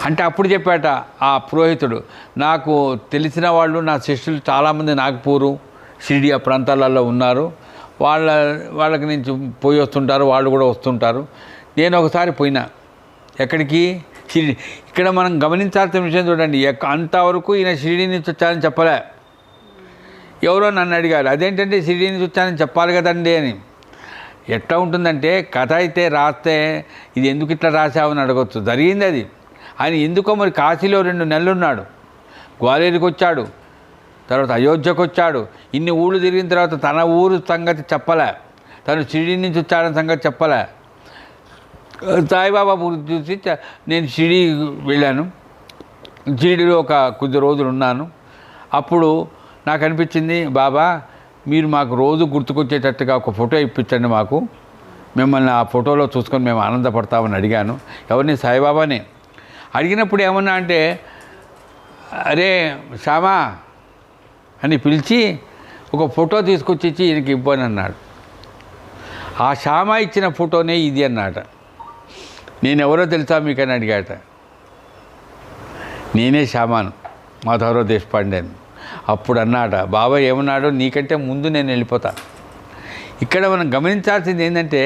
అంటే అప్పుడు చెప్పాట ఆ పురోహితుడు, నాకు తెలిసిన వాళ్ళు, నా శిష్యులు చాలామంది నాగపూరు, షిరిడి ఆ ప్రాంతాలలో ఉన్నారు, వాళ్ళకి నుంచి పోయి వస్తుంటారు, వాళ్ళు కూడా వస్తుంటారు. నేను ఒకసారి పోయినా. ఎక్కడికి? షిరిడి. ఇక్కడ మనం గమనించాల్సిన విషయం చూడండి, అంతవరకు ఈయన షిరిడి నుంచి వచ్చారని చెప్పలే. ఎవరో నన్ను అడిగారు, అదేంటంటే షిరిడి నుంచి వచ్చానని చెప్పాలి కదండి అని. ఎట్లా ఉంటుందంటే, కథ అయితే రాస్తే ఇది ఎందుకు ఇట్లా రాసావని అడగచ్చు. జరిగింది అది. ఆయన ఎందుకో మరి కాశీలో 2 నెలలు ఉన్నాడు, గ్వాలియర్కి వచ్చాడు, తర్వాత అయోధ్యకు వచ్చాడు. ఇన్ని ఊళ్ళు తిరిగిన తర్వాత తన ఊరు సంగతి చెప్పలే, తను షిరిడి నుంచి వచ్చాడని సంగతి చెప్పలే. సాయిబాబా చూసి నేను షిరిడి వెళ్ళాను, షిరిడిలో ఒక కొద్ది రోజులు ఉన్నాను. అప్పుడు నాకు అనిపించింది, బాబా మీరు మాకు రోజు గుర్తుకొచ్చేటట్టుగా ఒక ఫోటో ఇప్పించండి మాకు, మిమ్మల్ని ఆ ఫోటోలో చూసుకొని మేము ఆనందపడతామని అడిగాను. ఎవరిని? సాయిబాబానే. అడిగినప్పుడు ఏమన్నా అంటే, అరే శ్యామా అని పిలిచి ఒక ఫోటో తీసుకొచ్చి ఇచ్చి ఈయనకి ఇవ్వని అన్నాడు. ఆ శ్యామా ఇచ్చిన ఫోటోనే ఇది అన్నాట. నేను ఎవరో తెలుసా మీకని అడిగాట. నేనే శ్యామాను, మాధవరావు దేశపాండేను. అప్పుడు అన్నాట, బాబా ఏమన్నాడు, నీకంటే ముందు నేను వెళ్ళిపోతాను. ఇక్కడ మనం గమనించాల్సింది ఏంటంటే,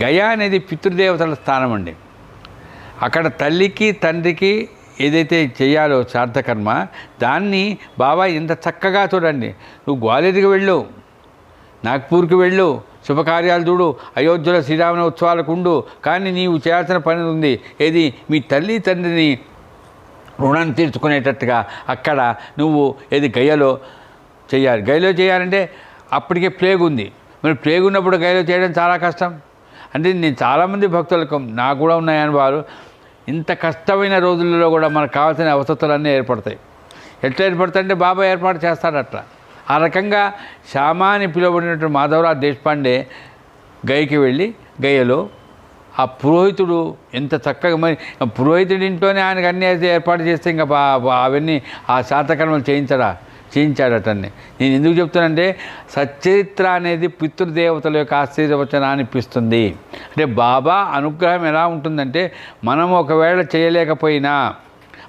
గయా అనేది పితృదేవతల స్థానం అండి. అక్కడ తల్లికి తండ్రికి ఏదైతే చేయాలో శ్రాద్ధకర్మ, దాన్ని బాబా ఎంత చక్కగా చూడండి. నువ్వు గ్వాలియర్కి వెళ్ళు, నాగ్పూర్కి వెళ్ళు, శుభకార్యాలు చూడు, అయోధ్యలో శ్రీరామ ఉత్సవాలకు ఉండు, కానీ నీవు చేయాల్సిన పని ఉంది. ఏది? మీ తల్లి తండ్రిని రుణాన్ని తీర్చుకునేటట్టుగా అక్కడ నువ్వు ఏది గయలో చేయాలి. గయలో చేయాలంటే అప్పటికే ప్లేగ్ ఉంది. మరి ప్లేగ్ ఉన్నప్పుడు గయలో చేయడం చాలా కష్టం. అంటే నేను చాలామంది భక్తులకు, నాకు కూడా ఉన్నాయి అనుభవాలు, ఇంత కష్టమైన రోజుల్లో కూడా మనకు కావాల్సిన అవసరాలన్నీ ఏర్పడతాయి. ఎట్లా ఏర్పడతాయంటే బాబా ఏర్పాటు చేస్తాడు అట్లా. ఆ రకంగా శ్యామా అని పిలువబడినటువంటి మాధవరావు దేశపాండే గయకి వెళ్ళి గయలో ఆ పురోహితుడు ఎంత చక్కగా, మరి పురోహితుడి ఇంట్లోనే ఆయనకు అన్నీ అయితే ఏర్పాటు చేస్తే ఇంకా అవన్నీ ఆ శాతకర్మలు చేయించాడటండి. నేను ఎందుకు చెప్తానంటే, సచ్చరిత్ర అనేది పితృదేవతల యొక్క ఆశీర్వచనాన్ని ఇప్పిస్తుంది. అంటే బాబా అనుగ్రహం ఎలా ఉంటుందంటే, మనం ఒకవేళ చేయలేకపోయినా,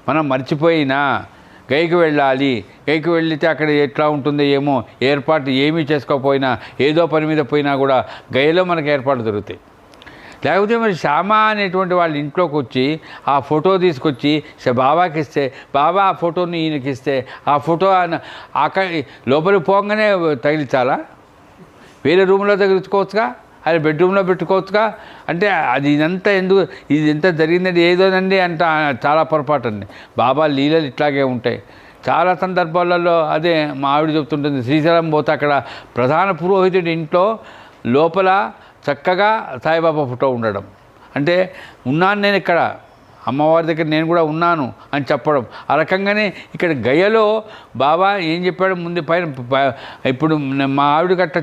మనం మర్చిపోయినా, గైకి వెళ్ళాలి, గైకి వెళితే అక్కడ ఎట్లా ఉంటుందో ఏమో, ఏర్పాటు ఏమీ చేసుకోకపోయినా ఏదో పని మీద పోయినా కూడా గయలో మనకు ఏర్పాటు దొరుకుతాయి. లేకపోతే మరి శ్యామ అనేటువంటి వాళ్ళ ఇంట్లోకి వచ్చి ఆ ఫోటో తీసుకొచ్చి బాబాకి ఇస్తే, బాబా ఆ ఫోటోని ఈయనకి ఇస్తే ఆ ఫోటో అక్కడ లోపలికి పోగానే తగిలించాలా? వేరే రూమ్లో తగిలించుకోవచ్చుగా, అది బెడ్రూమ్లో పెట్టుకోవచ్చుగా. అంటే అది ఇదంతా ఎందుకు, ఇది ఎంత జరిగిందండి ఏదోనండి అంట, చాలా పొరపాటు అండి. బాబా లీలలు ఇట్లాగే ఉంటాయి. చాలా సందర్భాలలో అదే మా ఆవిడ చెప్తుంటుంది, శ్రీశైలం పోతే అక్కడ ప్రధాన పురోహితుడి ఇంట్లో లోపల చక్కగా సాయిబాబా ఫోటో ఉండడం, అంటే ఉన్నాను నేను ఇక్కడ, అమ్మవారి దగ్గర నేను కూడా ఉన్నాను అని చెప్పడం. ఆ రకంగానే ఇక్కడ గయలో బాబా ఏం చెప్పాడు ముందు పైన, ఇప్పుడు మా ఆవిడ గట్ట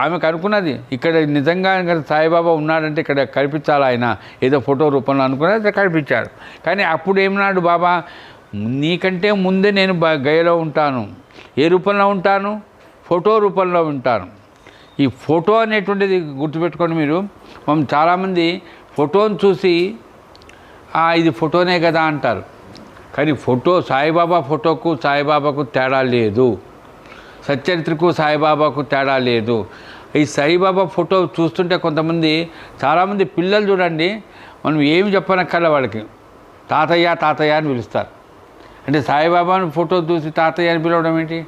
ఆమెకు అనుకున్నది ఇక్కడ నిజంగా సాయిబాబా ఉన్నాడంటే ఇక్కడ కనిపించాలి ఆయన ఏదో ఫోటో రూపంలో అనుకున్నది, కనిపించాడు. కానీ అప్పుడు ఏమన్నాడు బాబా, నీకంటే ముందే నేను గయలో ఉంటాను. ఏ రూపంలో ఉంటాను? ఫోటో రూపంలో ఉంటాను. ఈ ఫోటో అనేటువంటిది గుర్తుపెట్టుకోండి మీరు. మనం చాలామంది ఫోటోని చూసి ఇది ఫోటోనే కదా అంటారు. కానీ ఫోటో, సాయిబాబా ఫోటోకు సాయిబాబాకు తేడా లేదు, సచ్చరిత్రకు సాయిబాబాకు తేడా లేదు. ఈ సాయిబాబా ఫోటో చూస్తుంటే కొంతమంది, చాలామంది పిల్లలు చూడండి, మనం ఏమి చెప్పనక్కర్లే వాళ్ళకి తాతయ్య తాతయ్య అని పిలుస్తారు. అంటే సాయిబాబాని ఫోటో చూసి తాతయ్య అని పిలవడం ఏంటి?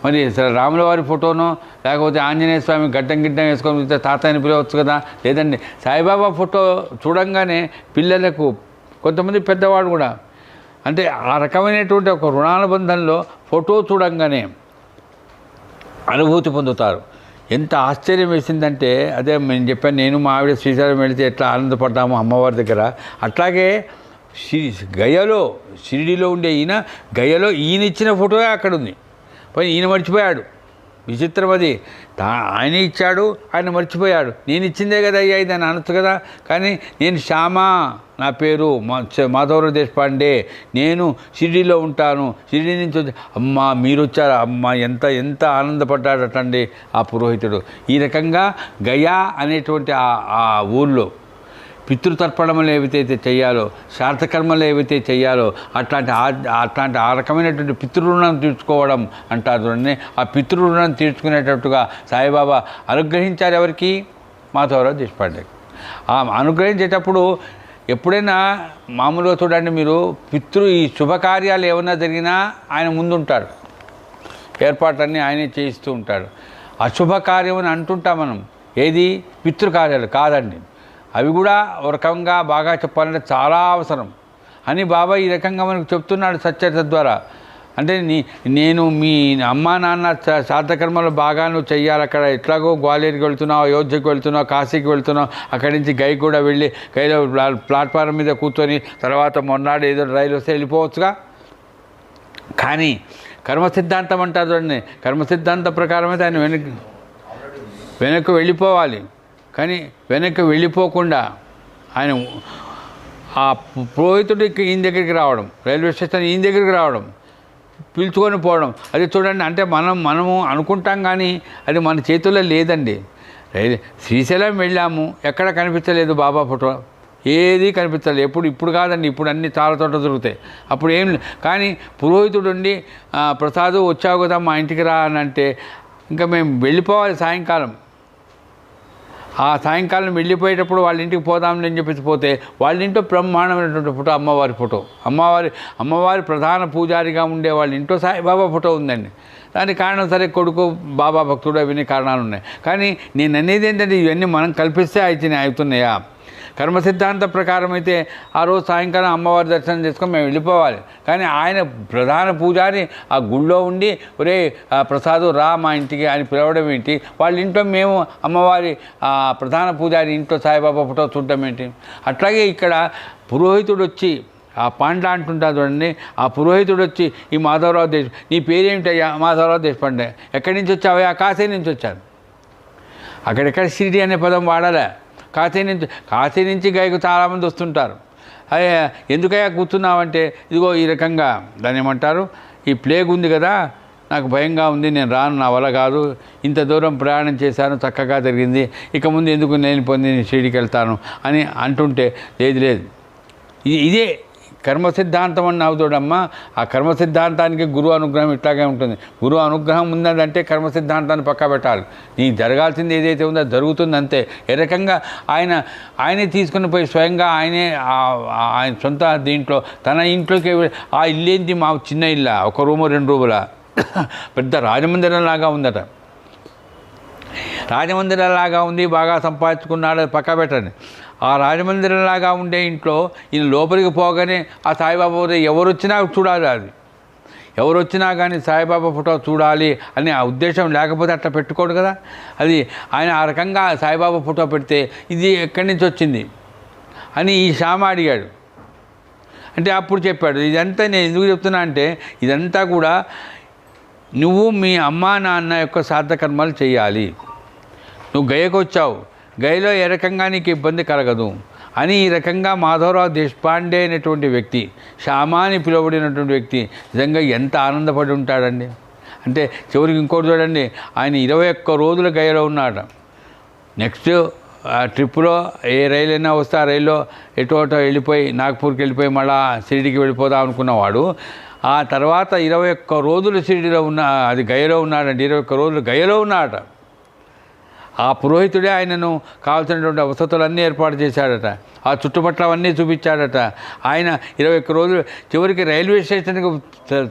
మరి రాముల వారి ఫోటోనో లేకపోతే ఆంజనేయ స్వామి గడ్డం వేసుకొని వెళ్తే తాతయ్యని పిలవచ్చు కదా. లేదండి, సాయిబాబా ఫోటో చూడంగానే పిల్లలకు, కొంతమంది పెద్దవాడు కూడా, అంటే ఆ రకమైనటువంటి ఒక రుణానుబంధంలో ఫోటో చూడంగానే అనుభూతి పొందుతారు. ఎంత ఆశ్చర్యం వేసిందంటే, అదే నేను చెప్పాను, నేను మా ఆవిడ శ్రీశైలం వెళితే ఎట్లా ఆనందపడ్డాము అమ్మవారి దగ్గర, అట్లాగే గయలో షిరిడిలో ఉండే ఈయన గయలో ఈయన ఇచ్చిన ఫోటోయే అక్కడ ఉంది. పోయి ఈయన మర్చిపోయాడు. విచిత్రం అది. ఆయన ఇచ్చాడు, ఆయన మర్చిపోయాడు. నేను ఇచ్చిందే కదా అయ్యా ఇది అని అనొచ్చు కదా. కానీ నేను శ్యామ, నా పేరు మాధవరావు దేశపాండే, నేను షిరిడీలో ఉంటాను, షిరిడీ నుంచి వచ్చి, అమ్మ మీరు వచ్చారా, అమ్మ ఎంత ఎంత ఆనందపడ్డాడటండి ఆ పురోహితుడు. ఈ రకంగా గయా అనేటువంటి ఆ ఊళ్ళో పితృతర్పణములు ఏవైతే చేయాలో, శార్థకర్మలు ఏవైతే చేయాలో అట్లాంటి ఆ రకమైనటువంటి పితృరుణం తీర్చుకోవడం అంటారు చూడండి. ఆ పితృరుణం తీర్చుకునేటట్టుగా సాయిబాబా అనుగ్రహించారు ఎవరికి? మాధవరావు దేశపాండే. ఆ అనుగ్రహించేటప్పుడు ఎప్పుడైనా మామూలుగా చూడండి మీరు, ఈ శుభకార్యాలు ఏమైనా జరిగినా ఆయన ముందుంటాడు, ఏర్పాట్లన్నీ ఆయనే చేయిస్తూ ఉంటాడు. అశుభకార్యం అని అంటుంటాం మనం, ఏది? పితృకార్యాలు కాదండి, అవి కూడా ఒక రకంగా బాగా చెప్పాలంటే చాలా అవసరం అని బాబా ఈ రకంగా మనకు చెప్తున్నాడు సచ్చరిత ద్వారా. అంటే నేను మీ అమ్మా నాన్న శ్రాద్ధకర్మలు బాగా నువ్వు చెయ్యాలి, అక్కడ ఎట్లాగో గ్వాలియర్కి వెళ్తున్నావు, అయోధ్యకు వెళ్తున్నావు, కాశీకి వెళ్తున్నావు, అక్కడి నుంచి గై కూడా వెళ్ళి గైలో ప్లాట్ఫారం మీద కూర్చొని తర్వాత మొన్నాడు ఏదో రైలు వస్తే వెళ్ళిపోవచ్చుగా. కానీ కర్మ సిద్ధాంతం అంటారు చూడండి, కర్మ సిద్ధాంతం ప్రకారం అయితే ఆయన వెనక్కి వెళ్ళిపోవాలి. కానీ వెనక్కి వెళ్ళిపోకుండా ఆయన ఆ పురోహితుడికి ఈయన దగ్గరికి రావడం, రైల్వే స్టేషన్ ఈయన దగ్గరికి రావడం, పిలుచుకొని పోవడం, అది చూడండి. అంటే మనము అనుకుంటాం కానీ అది మన చేతుల్లో లేదండి. శ్రీశైలం వెళ్ళాము, ఎక్కడ కనిపించలేదు బాబా ఫోటో, ఏది కనిపించలేదు. ఇప్పుడు కాదండి, ఇప్పుడు అన్నీ చాలా చోట్ల దొరుకుతాయి. అప్పుడు ఏం కానీ పురోహితుడు ఉండి, ప్రసాద్ వచ్చావు కదా మా ఇంటికి రా అని అంటే, ఇంకా మేము వెళ్ళిపోవాలి సాయంకాలం. ఆ సాయంకాలం వెళ్ళిపోయేటప్పుడు వాళ్ళ ఇంటికి పోదామని అని చెప్పేసి పోతే వాళ్ళ ఇంట్లో బ్రహ్మాండమైనటువంటి ఫోటో, అమ్మవారి ఫోటో, అమ్మవారి ప్రధాన పూజారిగా ఉండే వాళ్ళ ఇంట్లో సాయిబాబా ఫోటో ఉందండి. దానికి కారణం సరే కొడుకు బాబా భక్తుడు, అవన్నీ కారణాలు ఉన్నాయి. కానీ నేను అనేది ఏంటంటే ఇవన్నీ మనం కల్పిస్తే అవుతున్నాయా? కర్మ సిద్ధాంత ప్రకారం అయితే ఆ రోజు సాయంకాలం అమ్మవారి దర్శనం చేసుకొని మేము వెళ్ళిపోవాలి. కానీ ఆయన ప్రధాన పూజారి ఆ గుళ్ళో ఉండి, ఒరే ప్రసాదు రా మా ఇంటికి అని పిలవడం ఏంటి? వాళ్ళ ఇంట్లో మేము అమ్మవారి ప్రధాన పూజారి ఇంట్లో సాయిబాబా ఫోటో చూడడం ఏంటి? అట్లాగే ఇక్కడ పురోహితుడు వచ్చి, ఆ పాండ్ల అంటుంటారు చూడండి, ఆ పురోహితుడు వచ్చి, ఈ మాధవరావు నీ పేరేమిటయ్యా? మాధవరావు దేశపాండే. ఎక్కడి నుంచి వచ్చావా? కాశీ నుంచి వచ్చాను. అక్కడెక్కడ షిరిడి అనే పదం వాడాలా? కాశీ నుంచి గైకు చాలామంది వస్తుంటారు. అదే ఎందుకయ్యా కూర్చున్నావంటే, ఇదిగో ఈ రకంగా దాన్ని ఏమంటారు, ఈ ప్లేగ్ ఉంది కదా, నాకు భయంగా ఉంది, నేను రాను, నా వల్ల కాదు, ఇంత దూరం ప్రయాణం చేశాను, చక్కగా జరిగింది, ఇక ముందు ఎందుకు నేను పొంది షిరిడికి వెళ్తాను అని అంటుంటే, లేదు ఇదే కర్మ సిద్ధాంతం అన్న అవుతాడమ్మా. ఆ కర్మ సిద్ధాంతానికి గురువు అనుగ్రహం ఇట్లాగే ఉంటుంది. గురువు అనుగ్రహం ఉన్నదంటే కర్మ సిద్ధాంతాన్ని పక్కా పెట్టాలి. నీ జరగాల్సింది ఏదైతే ఉందో జరుగుతుంది అంతే. ఏ రకంగా ఆయనే తీసుకుని పోయి స్వయంగా ఆయన సొంత దీంట్లో తన ఇంట్లోకి ఆ ఇల్లేంటి మా చిన్న ఇల్లా, 1 రూము 2 రూములా, పెద్ద రాజమందిరంలాగా ఉందట. రాజమందిరంలాగా ఉంది, బాగా సంపాదించుకున్నాడు, పక్కా పెట్టండి. ఆ రాజమందిరంలాగా ఉండే ఇంట్లో ఈయన లోపలికి పోగానే ఆ సాయిబాబా ఎవరు వచ్చినా చూడాలి. అది ఎవరు వచ్చినా కానీ సాయిబాబా ఫోటో చూడాలి అని ఆ ఉద్దేశం లేకపోతే అట్లా పెట్టుకోడు కదా. అది ఆయన ఆ రకంగా సాయిబాబా ఫోటో పెడితే ఇది ఎక్కడి నుంచి వచ్చింది అని ఈ శ్యామ అడిగాడు. అంటే అప్పుడు చెప్పాడు, ఇదంతా నేను ఎందుకు చెప్తున్నా అంటే ఇదంతా కూడా నువ్వు మీ అమ్మా నాన్న యొక్క శ్రాద్ధకర్మలు చేయాలి. నువ్వు గయకు వచ్చావు, గయలో ఏ రకంగా నీకు ఇబ్బంది కలగదు అని ఈ రకంగా మాధవరావు దేశపాండే అనేటువంటి వ్యక్తి, శ్యామ అని పిలువబడినటువంటి వ్యక్తి నిజంగా ఎంత ఆనందపడి ఉంటాడండి. అంటే చివరికి ఇంకోటి చూడండి, ఆయన 21 రోజుల గయలో ఉన్నాడు. నెక్స్ట్ ట్రిప్పులో ఏ రైలు అయినా వస్తే ఆ రైల్లో ఎటో వెళ్ళిపోయి నాగ్పూర్కి వెళ్ళిపోయి మళ్ళా షిరిడికి వెళ్ళిపోదాం అనుకున్నవాడు ఆ తర్వాత 21 రోజులు షిరిడిలో అది గయలో ఉన్నాడండి. 21 రోజులు గయలో ఉన్నాడట. ఆ పురోహితుడే ఆయనను కావాల్సినటువంటి వసతులన్నీ ఏర్పాటు చేశాడట. ఆ చుట్టుపట్లవన్నీ చూపించాడట. ఆయన 21 రోజులు చివరికి రైల్వే స్టేషన్కి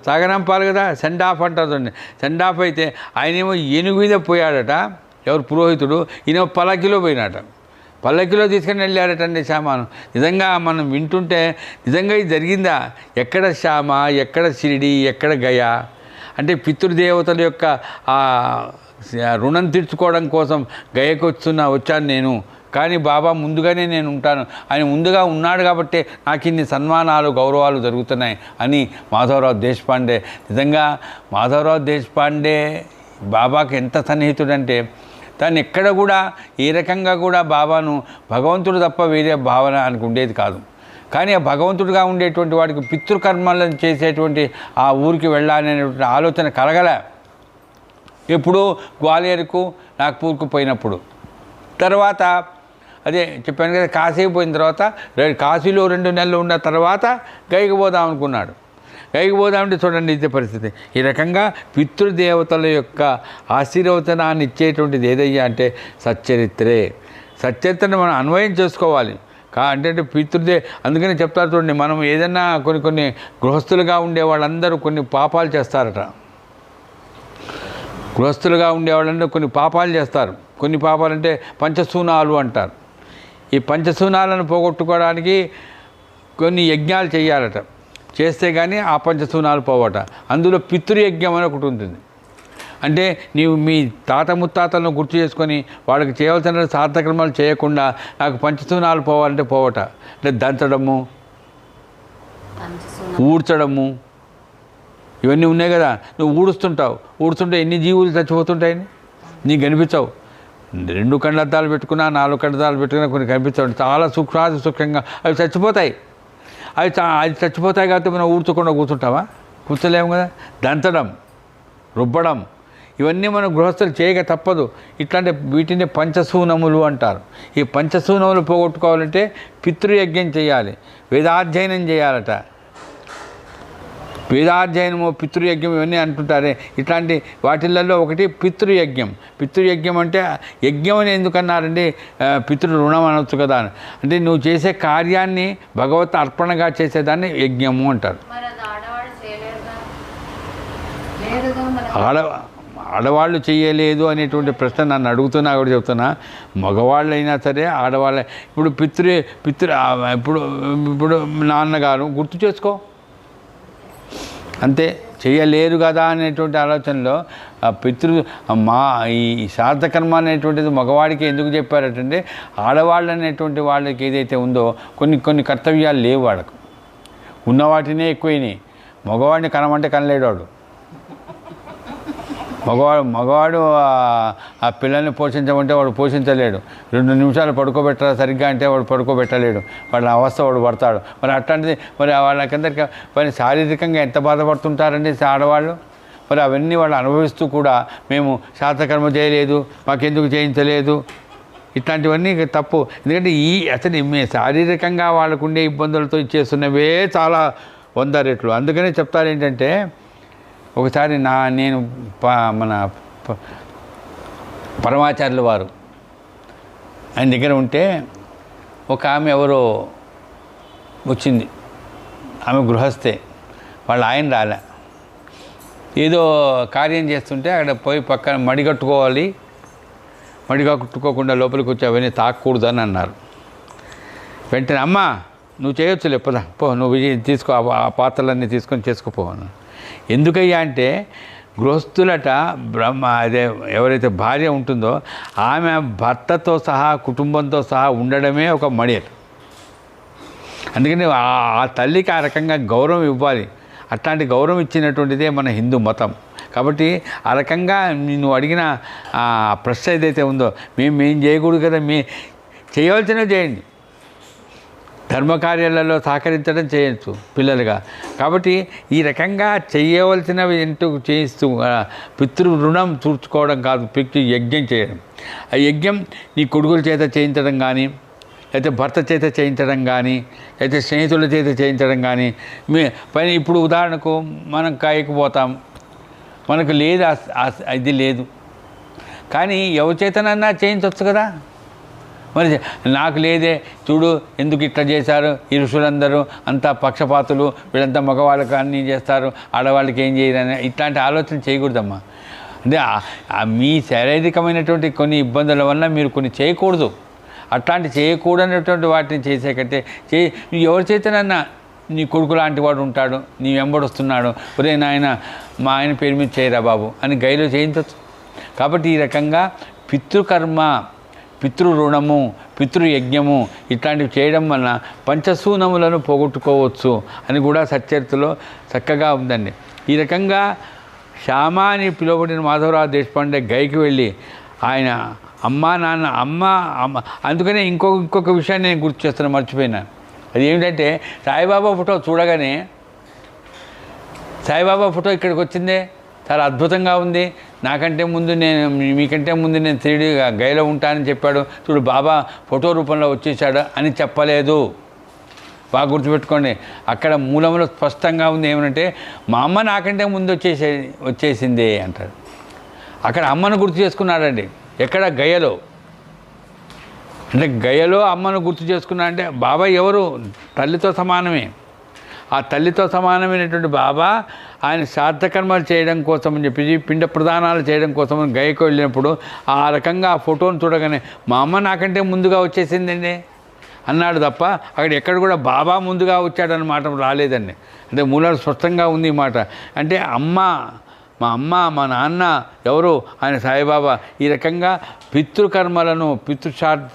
సాగనంపాలి కదా, సెండ్ ఆఫ్ అంటుందండి. సెండ్ ఆఫ్ అయితే ఆయనేమో ఏనుగు మీద పోయాడట, ఎవరు పురోహితుడు, ఈయన పల్లకిలో పోయినాట. పల్లకిలో తీసుకుని వెళ్ళాడటండి శ్యామను. నిజంగా మనం వింటుంటే నిజంగా ఇది జరిగిందా? ఎక్కడ శ్యామ, ఎక్కడ షిరిడి, ఎక్కడ గయా? అంటే పితృదేవతల యొక్క రుణం తీర్చుకోవడం కోసం గయకు వచ్చాను నేను. కానీ బాబా ముందుగానే నేను ఉంటాను, ఆయన ముందుగా ఉన్నాడు కాబట్టి నాకు ఇన్ని సన్మానాలు గౌరవాలు జరుగుతున్నాయి అని మాధవరావు దేశపాండే. నిజంగా మాధవరావు దేశపాండే బాబాకి ఎంత సన్నిహితుడంటే తను ఎక్కడ కూడా ఏ రకంగా కూడా బాబాను భగవంతుడు తప్ప వేరే భావన ఆయనకు ఉండేది కాదు. కానీ ఆ భగవంతుడిగా ఉండేటువంటి వాడికి పితృకర్మలను చేసేటువంటి ఆ ఊరికి వెళ్ళాలనేటువంటి ఆలోచన కలగలే. ఎప్పుడు గ్వాలియర్కు నాగ్పూర్కు పోయినప్పుడు, తర్వాత అదే చెప్పాను కదా, కాశీకి పోయిన తర్వాత కాశీలో 2 నెలలు ఉన్న తర్వాత గైకి పోదాం అనుకున్నాడు. గైకి పోదామంటే చూడండి ఇదే పరిస్థితి. ఈ రకంగా పితృదేవతల యొక్క ఆశీర్వచనాన్ని ఇచ్చేటువంటిది ఏదయ్యా అంటే సచ్చరిత్రే. సచ్చరిత్రను మనం అన్వయం చేసుకోవాలి. అంటే అందుకని చెప్తారు చూడండి, మనం ఏదన్నా కొన్ని గృహస్థులుగా ఉండే వాళ్ళందరూ కొన్ని పాపాలు చేస్తారట. గృహస్థులుగా ఉండేవాళ్ళందరూ కొన్ని పాపాలు చేస్తారు. కొన్ని పాపాలంటే పంచశూనాలు అంటారు. ఈ పంచశూనాలను పోగొట్టుకోవడానికి కొన్ని యజ్ఞాలు చేయాలట. చేస్తే కానీ ఆ పంచశూనాలు పోవట. అందులో పితృయజ్ఞం అని ఒకటి ఉంటుంది. అంటే నీవు మీ తాత ముత్తాతలను గుర్తు చేసుకొని వాళ్ళకి చేయవలసిన సార్థకర్మాలు చేయకుండా నాకు పంచశూనాలు పోవాలంటే పోవట. అంటే దంచడము, ఊడ్చడము, ఇవన్నీ ఉన్నాయి కదా. నువ్వు ఊడుస్తుంటే ఎన్ని జీవులు చచ్చిపోతుంటాయని నీకు కనిపించవు. 2 కళ్ళద్దాలు పెట్టుకున్నా, 4 కళ్ళద్దాలు పెట్టుకున్నా కొన్ని కనిపించవు. చాలా సూక్ష్మంగా అవి చచ్చిపోతాయి. అవి చచ్చిపోతాయి కాబట్టి మనం ఊడ్చకుండా కూర్చుంటావా? కూర్చోలేము కదా. దంచడం, రుబ్బడం ఇవన్నీ మనం గృహస్థులు చేయక తప్పదు. ఇట్లాంటి వీటిని పంచశూనములు అంటారు. ఈ పంచశూనములు పోగొట్టుకోవాలంటే పితృయజ్ఞం చేయాలి, వేదాధ్యయనం చేయాలట. వేదాధ్యయనము, పితృయజ్ఞం ఇవన్నీ అంటుంటారే. ఇట్లాంటి వాటిల్లో ఒకటి పితృయజ్ఞం. పితృయజ్ఞం అంటే యజ్ఞం అని ఎందుకన్నారండి? పితృ రుణం అనొచ్చు కదా. అంటే నువ్వు చేసే కార్యాన్ని భగవత్ అర్పణగా చేసేదాన్ని యజ్ఞము అంటారు. ఆడవాళ్ళు చేయలేదు అనేటువంటి ప్రశ్న నన్ను అడుగుతున్నా కూడా చెప్తున్నా. మగవాళ్ళు అయినా సరే ఆడవాళ్ళ ఇప్పుడు ఇప్పుడు నాన్నగారు గుర్తు చేసుకో అంతే, చేయలేరు కదా అనేటువంటి ఆలోచనలో ఈ శ్రాద్ధకర్మ అనేటువంటిది మగవాడికి ఎందుకు చెప్పారటంటే ఆడవాళ్ళు అనేటువంటి వాళ్ళకి ఏదైతే ఉందో కొన్ని కర్తవ్యాలు లేవు. వాళ్ళకు ఉన్న వాటినే ఎక్కువైనాయి. మగవాడిని కనమంటే కనలేడు. మగవాడు ఆ పిల్లల్ని పోషించమంటే వాడు పోషించలేడు. 2 నిమిషాలు పడుకోబెట్టరా సరిగ్గా అంటే వాడు పడుకోబెట్టలేడు. వాళ్ళ అవస్థ వాడు పడతాడు. మరి అట్లాంటిది మరి వాళ్ళకందరికీ మరి శారీరకంగా ఎంత బాధపడుతుంటారండి ఆడవాళ్ళు. మరి అవన్నీ వాళ్ళు అనుభవిస్తూ కూడా మేము శాతకర్మ చేయలేదు, మాకెందుకు చేయించలేదు, ఇట్లాంటివన్నీ తప్పు. ఎందుకంటే అసలు శారీరకంగా వాళ్ళకుండే ఇబ్బందులతో ఇచ్చేస్తున్నవే చాలా 100 రెట్లు. అందుకనే చెప్తారు ఏంటంటే, ఒకసారి నేను మన పరమాచార్యుల వారు ఆయన దగ్గర ఉంటే ఒక ఆమె ఎవరో వచ్చింది. ఆమె గృహస్థే, ఆయన రాలే. ఏదో కార్యం చేస్తుంటే అక్కడ పోయి పక్కన మడిగట్టుకోవాలి, మడిగట్టుకోకుండా లోపలికి వచ్చి అవన్నీ తాకూడదని అన్నారు. వెంటనే అమ్మ నువ్వు చేయొచ్చు లేపదా, పో నువ్వు తీసుకో, ఆ పాత్రలన్నీ తీసుకొని చేసుకోపోను. ఎందుకయ్యా అంటే గృహస్థులట అదే ఎవరైతే భార్య ఉంటుందో ఆమె భర్తతో సహా కుటుంబంతో సహా ఉండడమే ఒక మడి. అందుకని ఆ తల్లికి ఆ రకంగా గౌరవం ఇవ్వాలి. అట్లాంటి గౌరవం ఇచ్చినటువంటిదే మన హిందూ మతం. కాబట్టి ఆ రకంగా నువ్వు అడిగిన ప్రశ్న ఏదైతే ఉందో, మేము చేయకూడదు కదా, చేయవలసినవి చేయండి. ధర్మకార్యాలలో సహకరించడం చేయొచ్చు పిల్లలుగా. కాబట్టి ఈ రకంగా చేయవలసినవి ఎంటూ చేయిస్తూ పితృ రుణం చూర్చుకోవడం కాదు, యజ్ఞం చేయడం. ఆ యజ్ఞం నీ కొడుకుల చేత చేయించడం కానీ, అయితే భర్త చేత చేయించడం కానీ, అయితే స్నేహితుల చేత చేయించడం కానీ పైన ఇప్పుడు ఉదాహరణకు మనం కాయకపోతాం, మనకు లేదు ఇది లేదు, కానీ ఎవరి చేతనన్నా చేయించవచ్చు కదా. మరి నాకు లేదే, చూడు ఎందుకు ఇట్లా చేశారు ఈ ఋషులందరూ, అంతా పక్షపాతులు, వీళ్ళంతా మగవాళ్ళకి అన్నీ చేస్తారు, ఆడవాళ్ళకి ఏం చేయరని ఇట్లాంటి ఆలోచన చేయకూడదమ్మా. అంటే మీ శారీరకమైనటువంటి కొన్ని ఇబ్బందుల వల్ల మీరు కొన్ని చేయకూడదు. అట్లాంటి చేయకూడనటువంటి వాటిని చేసే కంటే ఎవరి చేతనన్నా నీ కొడుకు లాంటి వాడు ఉంటాడు, నీ వెంబడొస్తున్నాడు, ఒరే నాయన మా ఆయన పేరు మీద చేయరా బాబు అని గైలో చేయించవచ్చు. కాబట్టి ఈ రకంగా పితృకర్మ, పితృ రుణము, పితృయజ్ఞము ఇట్లాంటివి చేయడం వలన పంచసూనములను పోగొట్టుకోవచ్చు అని కూడా సచ్చరిత్రలో చక్కగా ఉందండి. ఈ రకంగా శ్యామ అని పిలువబడిన మాధవరావు దేశపాండే గైకి వెళ్ళి ఆయన అమ్మ నాన్న అమ్మ అందుకనే ఇంకొక విషయాన్ని నేను గుర్తు చేస్తాను, మర్చిపోయినాను. అది ఏమిటంటే సాయిబాబా ఫోటో చూడగానే, సాయిబాబా ఫోటో ఇక్కడికి వచ్చిందే చాలా అద్భుతంగా ఉంది, నాకంటే ముందు మీకంటే ముందు నేను 3D గైలో ఉంటానని చెప్పాడు, చూడు బాబా ఫోటో రూపంలో వచ్చేసాడు అని చెప్పలేదు. బాగా గుర్తుపెట్టుకోండి. అక్కడ మూలంలో స్పష్టంగా ఉంది ఏమంటే, మా అమ్మ నాకంటే ముందు వచ్చేసింది అంటాడు. అక్కడ అమ్మను గుర్తు చేసుకున్నాడండి. ఎక్కడ? గయలో. అంటే గయలో అమ్మను గుర్తు చేసుకున్నా అంటే బాబా ఎవరు? తల్లితో సమానమే. ఆ తల్లితో సమానమైనటువంటి బాబా ఆయన శ్రాద్ధకర్మలు చేయడం కోసం అని చెప్పి పిండ ప్రదానాలు చేయడం కోసం గయకు వెళ్ళినప్పుడు ఆ రకంగా ఆ ఫోటోను చూడగానే మా అమ్మ నాకంటే ముందుగా వచ్చేసిందండి అన్నాడు తప్ప అక్కడ ఎక్కడ కూడా బాబా ముందుగా వచ్చాడన్న మాట రాలేదండి. అంటే మూలాలు స్పష్టంగా ఉంది ఈ మాట. అంటే మా అమ్మ మా నాన్న ఎవరు? ఆయన సాయిబాబా. ఈ రకంగా పితృకర్మలను,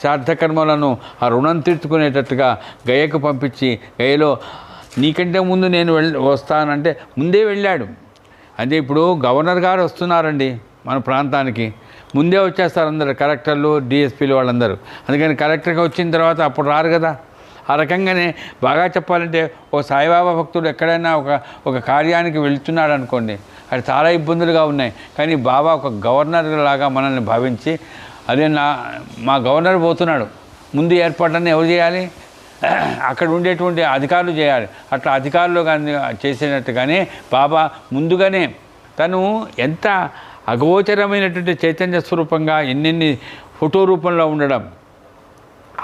శ్రాద్ధకర్మలను ఆ రుణం తీర్చుకునేటట్టుగా గయకు పంపించి, గయలో నీకంటే ముందు నేను వస్తానంటే ముందే వెళ్ళాడు. అంటే ఇప్పుడు గవర్నర్ గారు వస్తున్నారండి మన ప్రాంతానికి, ముందే వచ్చేస్తారు అందరు, కలెక్టర్లు, డిఎస్పీలు వాళ్ళందరూ. అందుకని కలెక్టర్గా వచ్చిన తర్వాత అప్పుడు రారు కదా. ఆ రకంగానే బాగా చెప్పాలంటే ఒక సాయిబాబా భక్తుడు ఎక్కడైనా ఒక కార్యానికి వెళ్తున్నాడు అనుకోండి, అది చాలా ఇబ్బందులుగా ఉన్నాయి, కానీ బాబా ఒక గవర్నర్ లాగా మనల్ని భావించి, అదే మా గవర్నర్ పోతున్నాడు, ముందు ఏర్పాట్లన్నీ ఎవరు చేయాలి? అక్కడ ఉండేటువంటి అధికారులు చేయాలి. అట్లా అధికారులు కానీ చేసినట్టుగానే బాబా ముందుగానే తను ఎంత అగోచరమైనటువంటి చైతన్య స్వరూపంగా ఎన్నెన్ని ఫోటో రూపంలో ఉండడం,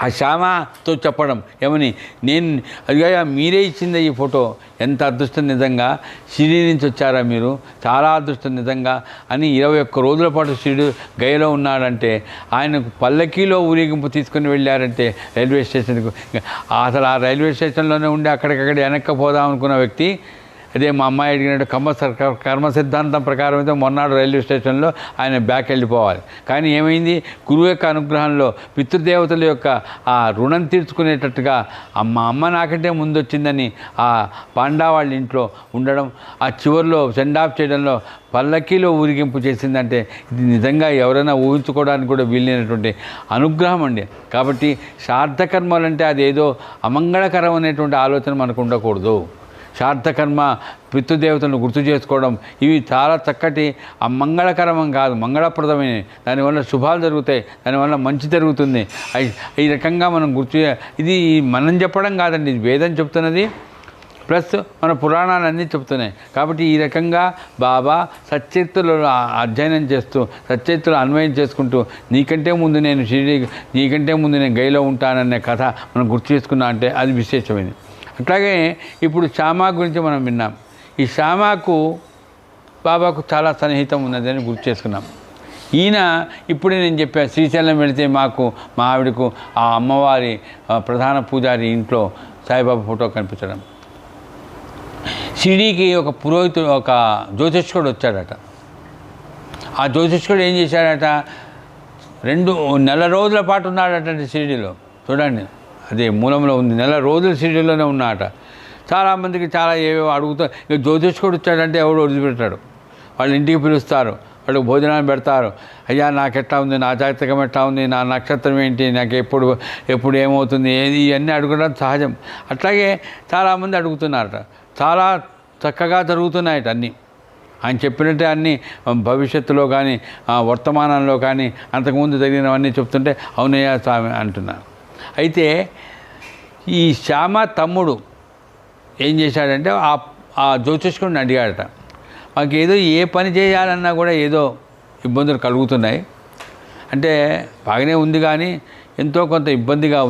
ఆ శ్యామతో చెప్పడం ఏమని, నేను అదిగా మీరే ఇచ్చింది ఈ ఫోటో, ఎంత అదృష్టం నిజంగా, షిరిడి నుంచి వచ్చారా మీరు, చాలా అదృష్టం నిజంగా అని 21 రోజుల పాటు షిరిడి గయలో ఉన్నాడంటే, ఆయనకు పల్లకీలో ఊరేగింపు తీసుకుని వెళ్ళారంటే రైల్వే స్టేషన్కు, అసలు ఆ రైల్వే స్టేషన్లోనే ఉండి అక్కడికక్కడ వెనక్కపోదాం అనుకున్న వ్యక్తి, అదే మా అమ్మాయి అడిగినట్టు కర్మ సిద్ధాంతం ప్రకారం అయితే మొన్నాడు రైల్వే స్టేషన్లో ఆయన బ్యాక్ వెళ్ళిపోవాలి. కానీ ఏమైంది? గురువు యొక్క అనుగ్రహంలో పితృదేవతల యొక్క ఆ రుణం తీర్చుకునేటట్టుగా మా అమ్మ నాకంటే ముందు వచ్చిందని ఆ పాండా వాళ్ళ ఇంట్లో ఉండడం, ఆ చివరిలో సెండ్ ఆఫ్ చేయడంలో పల్లకీలో ఊరిగింపు చేసిందంటే ఇది నిజంగా ఎవరైనా ఊహించుకోవడానికి కూడా వీలైనటువంటి అనుగ్రహం అండి. కాబట్టి శ్రాద్ధకర్మలు అంటే అదేదో అమంగళకరం అనేటువంటి ఆలోచన మనకు ఉండకూడదు. శ్రాద్ధకర్మ, పితృదేవతలను గుర్తు చేసుకోవడం, ఇవి చాలా చక్కటి మంగళకరం కాదు, మంగళప్రదమైనవి. దానివల్ల శుభాలు జరుగుతాయి, దానివల్ల మంచి జరుగుతుంది. ఈ రకంగా మనం ఇది మనం చెప్పడం కాదండి, ఇది వేదం చెప్తున్నది, ప్లస్ మన పురాణాలన్నీ చెప్తున్నాయి. కాబట్టి ఈ రకంగా బాబా సచ్చరిత్రలు అధ్యయనం చేస్తూ, సచ్చరిత్రలు అన్వయం చేసుకుంటూ, నీకంటే ముందు నేను నీకంటే ముందు నేను గైలో ఉంటాననే కథ మనం గుర్తు చేసుకున్నా అంటే అది విశేషమైనది. అట్లాగే ఇప్పుడు శ్యామా గురించి మనం విన్నాం. ఈ శ్యామాకు బాబాకు చాలా సన్నిహితం ఉన్నదని గుర్తు చేసుకున్నాం. ఈయన ఇప్పుడే నేను చెప్పాను, శ్రీశైలం వెళితే మా ఆవిడకు ఆ అమ్మవారి ప్రధాన పూజారి ఇంట్లో సాయిబాబా ఫోటో కనిపించడం. షిరిడీకి ఒక పురోహితుడు, ఒక జ్యోతిష్కుడు వచ్చాడట. ఆ జ్యోతిష్కుడు ఏం చేశాడట, 2 నెల రోజుల పాటు ఉన్నాడట షిరిడీలో. చూడండి, అదే మూలంలో ఉంది, నెల రోజులు షిరిడీలోనే ఉన్నాడట. చాలామందికి చాలా ఏవేవో అడుగుతూ, ఇక జ్యోతిష్కుడు వచ్చాడంటే ఎవడు వదిలిపెట్టాడు. వాళ్ళ ఇంటికి పిలుస్తారు, వాళ్ళకి భోజనాన్ని పెడతారు. అయ్యా నాకు ఎట్లా ఉంది, నా జాతకం ఎట్లా ఉంది, నా నక్షత్రం ఏంటి, నాకు ఎప్పుడు ఏమవుతుంది, ఏది, ఇవన్నీ అడగడం సహజం. అట్లాగే చాలామంది అడుగుతున్నారట. చాలా చక్కగా జరుగుతున్నాయట అన్నీ. ఆయన చెప్పినట్టే అన్నీ భవిష్యత్తులో కానీ వర్తమానంలో కానీ అంతకుముందు జరిగినవన్నీ చెప్తుంటే అవునయ్యా స్వామి అంటున్నారు. అయితే ఈ శ్యామ తమ్ముడు ఏం చేశాడంటే ఆ జ్యోతిష్కుడిని అడిగాడట, మాకు ఏదో ఏ పని చేయాలన్నా కూడా ఏదో ఇబ్బందులు కలుగుతున్నాయి, అంటే బాగానే ఉంది కానీ ఎంతో కొంత ఇబ్బందిగా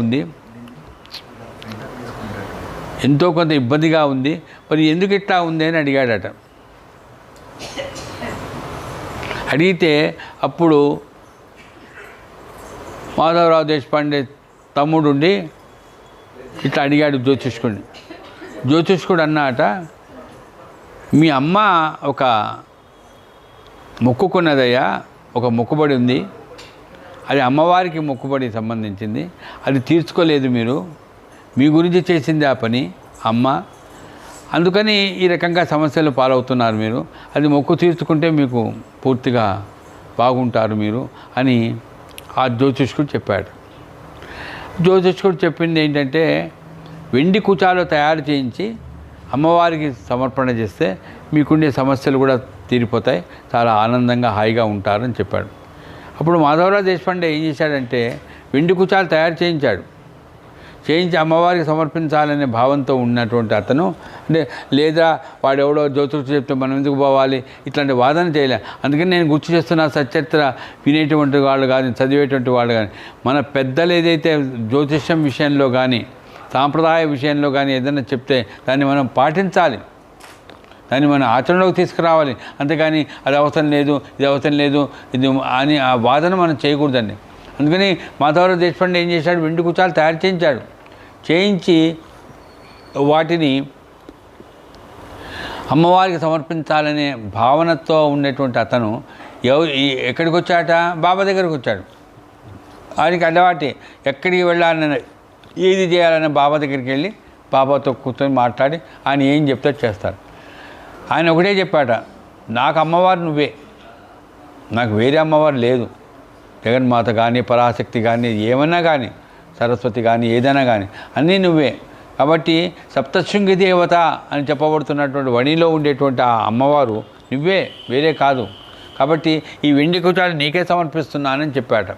ఉంది, మరి ఎందుకు ఇట్లా ఉంది అని అడిగాడట. అడిగితే అప్పుడు మాధవరావు దేశపాండే తమ్ముడుండి ఇట్లా అడిగాడు జ్యోతిష్కుడిని. జ్యోతిష్కుడు అన్నట, మీ అమ్మ ఒక మొక్కుకున్నదయ్యా, ఒక మొక్కుబడి ఉంది, అది అమ్మవారికి మొక్కుబడి సంబంధించింది, అది తీర్చుకోలేదు మీరు, మీ గురించి చేసింది ఆ పని అమ్మ, అందుకని ఈ రకంగా సమస్యలు పాలవుతున్నారు మీరు, అది మొక్కు తీర్చుకుంటే మీకు పూర్తిగా బాగుంటారు మీరు అని ఆ జ్యోతిష్కుడు చెప్పాడు. జ్యోతిష్కుడు చెప్పింది ఏంటంటే, వెండి కుచాలు తయారు చేయించి అమ్మవారికి సమర్పణ చేస్తే మీకుండే సమస్యలు కూడా తీరిపోతాయి, చాలా ఆనందంగా హాయిగా ఉంటారని చెప్పాడు. అప్పుడు మాధవరావు దేశపాండే ఏం చేశాడంటే, వెండి కుచాలు తయారు చేయించి అమ్మవారికి సమర్పించాలనే భావంతో ఉన్నటువంటి అతను, అంటే లేదా వాడెవడో జ్యోతిష్కుడు చెప్తే మనం ఎందుకు పోవాలి, ఇట్లాంటి వాదన చేయలే. అందుకని నేను గుర్తు చేస్తున్నా, సచరిత్ర వినేటువంటి వాళ్ళు కానీ చదివేటువంటి వాళ్ళు కానీ, మన పెద్దలు ఏదైతే జ్యోతిష్యం విషయంలో కానీ సాంప్రదాయ విషయంలో కానీ ఏదైనా చెప్తే దాన్ని మనం పాటించాలి, దాన్ని మనం ఆచరణలోకి తీసుకురావాలి. అంతేగాని అది అవసరం లేదు, ఇది అవసరం లేదు, ఇది అని ఆ వాదన మనం చేయకూడదండి. అందుకని మాధవరావు దేశపాండే ఏం చేశాడు, వెండి కుచాలు తయారు చేయించి వాటిని అమ్మవారికి సమర్పించాలనే భావనతో ఉండేటువంటి అతను ఎక్కడికి వచ్చాట, బాబా దగ్గరకు వచ్చాడు. ఆయనకి అలవాటి ఎక్కడికి వెళ్ళాలన్న, ఏది చేయాలన్న బాబా దగ్గరికి వెళ్ళి బాబాతో కూర్చొని మాట్లాడి ఆయన ఏం చెప్తే చేస్తారు. ఆయన ఒకటే చెప్పాట, నాకు అమ్మవారు నువ్వే, నాకు వేరే అమ్మవారు లేదు, జగన్మాత కానీ పరాశక్తి కానీ ఏమన్నా కానీ సరస్వతి కానీ ఏదైనా కానీ అన్నీ నువ్వే. కాబట్టి సప్తశృంగి దేవత అని చెప్పబడుతున్నటువంటి వణిలో ఉండేటువంటి ఆ అమ్మవారు నువ్వే, వేరే కాదు. కాబట్టి ఈ వెండి కుచాలు నీకే సమర్పిస్తున్నానని చెప్పాట.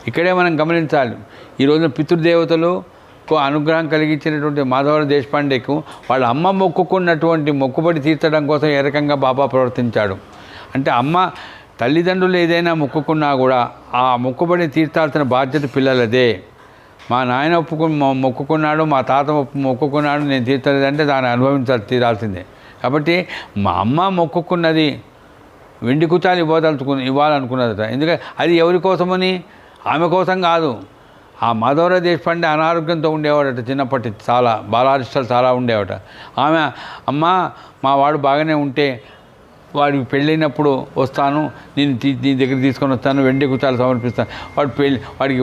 ఇక్కడే మనం గమనించాలి, ఈరోజు పితృదేవతలకు అనుగ్రహం కలిగించినటువంటి మాధవరావు దేశపాండేకు వాళ్ళ అమ్మ మొక్కుకున్నటువంటి మొక్కుబడి తీర్చడం కోసం ఏ రకంగా బాబా ప్రవర్తించాడు అంటే, అమ్మ తల్లిదండ్రులు ఏదైనా మొక్కుకున్నా కూడా ఆ మొక్కుబడిని తీర్చాల్సిన బాధ్యత పిల్లలదే. మా నాయన మొక్కుకున్నాడు, మా తాత మొక్కుకున్నాడు, నేను తీర్చలేదంటే దాన్ని తీరాల్సిందే. కాబట్టి మా అమ్మ మొక్కుకున్నది వెండి కుచాలు ఇవ్వాలనుకున్నదట. ఎందుకంటే అది ఎవరి కోసమని, ఆమె కోసం కాదు. ఆ మాధవరావు దేశపాండే అనారోగ్యంతో ఉండేవాడట చిన్నప్పటి, చాలా బాలారిష్టాలు చాలా ఉండేవాట. ఆమె అమ్మ మా వాడు బాగానే ఉంటే వాడికి పెళ్ళైనప్పుడు వస్తాను, నేను నీ దగ్గర తీసుకొని వస్తాను, వెండి కుచాలు సమర్పిస్తాను. వాడికి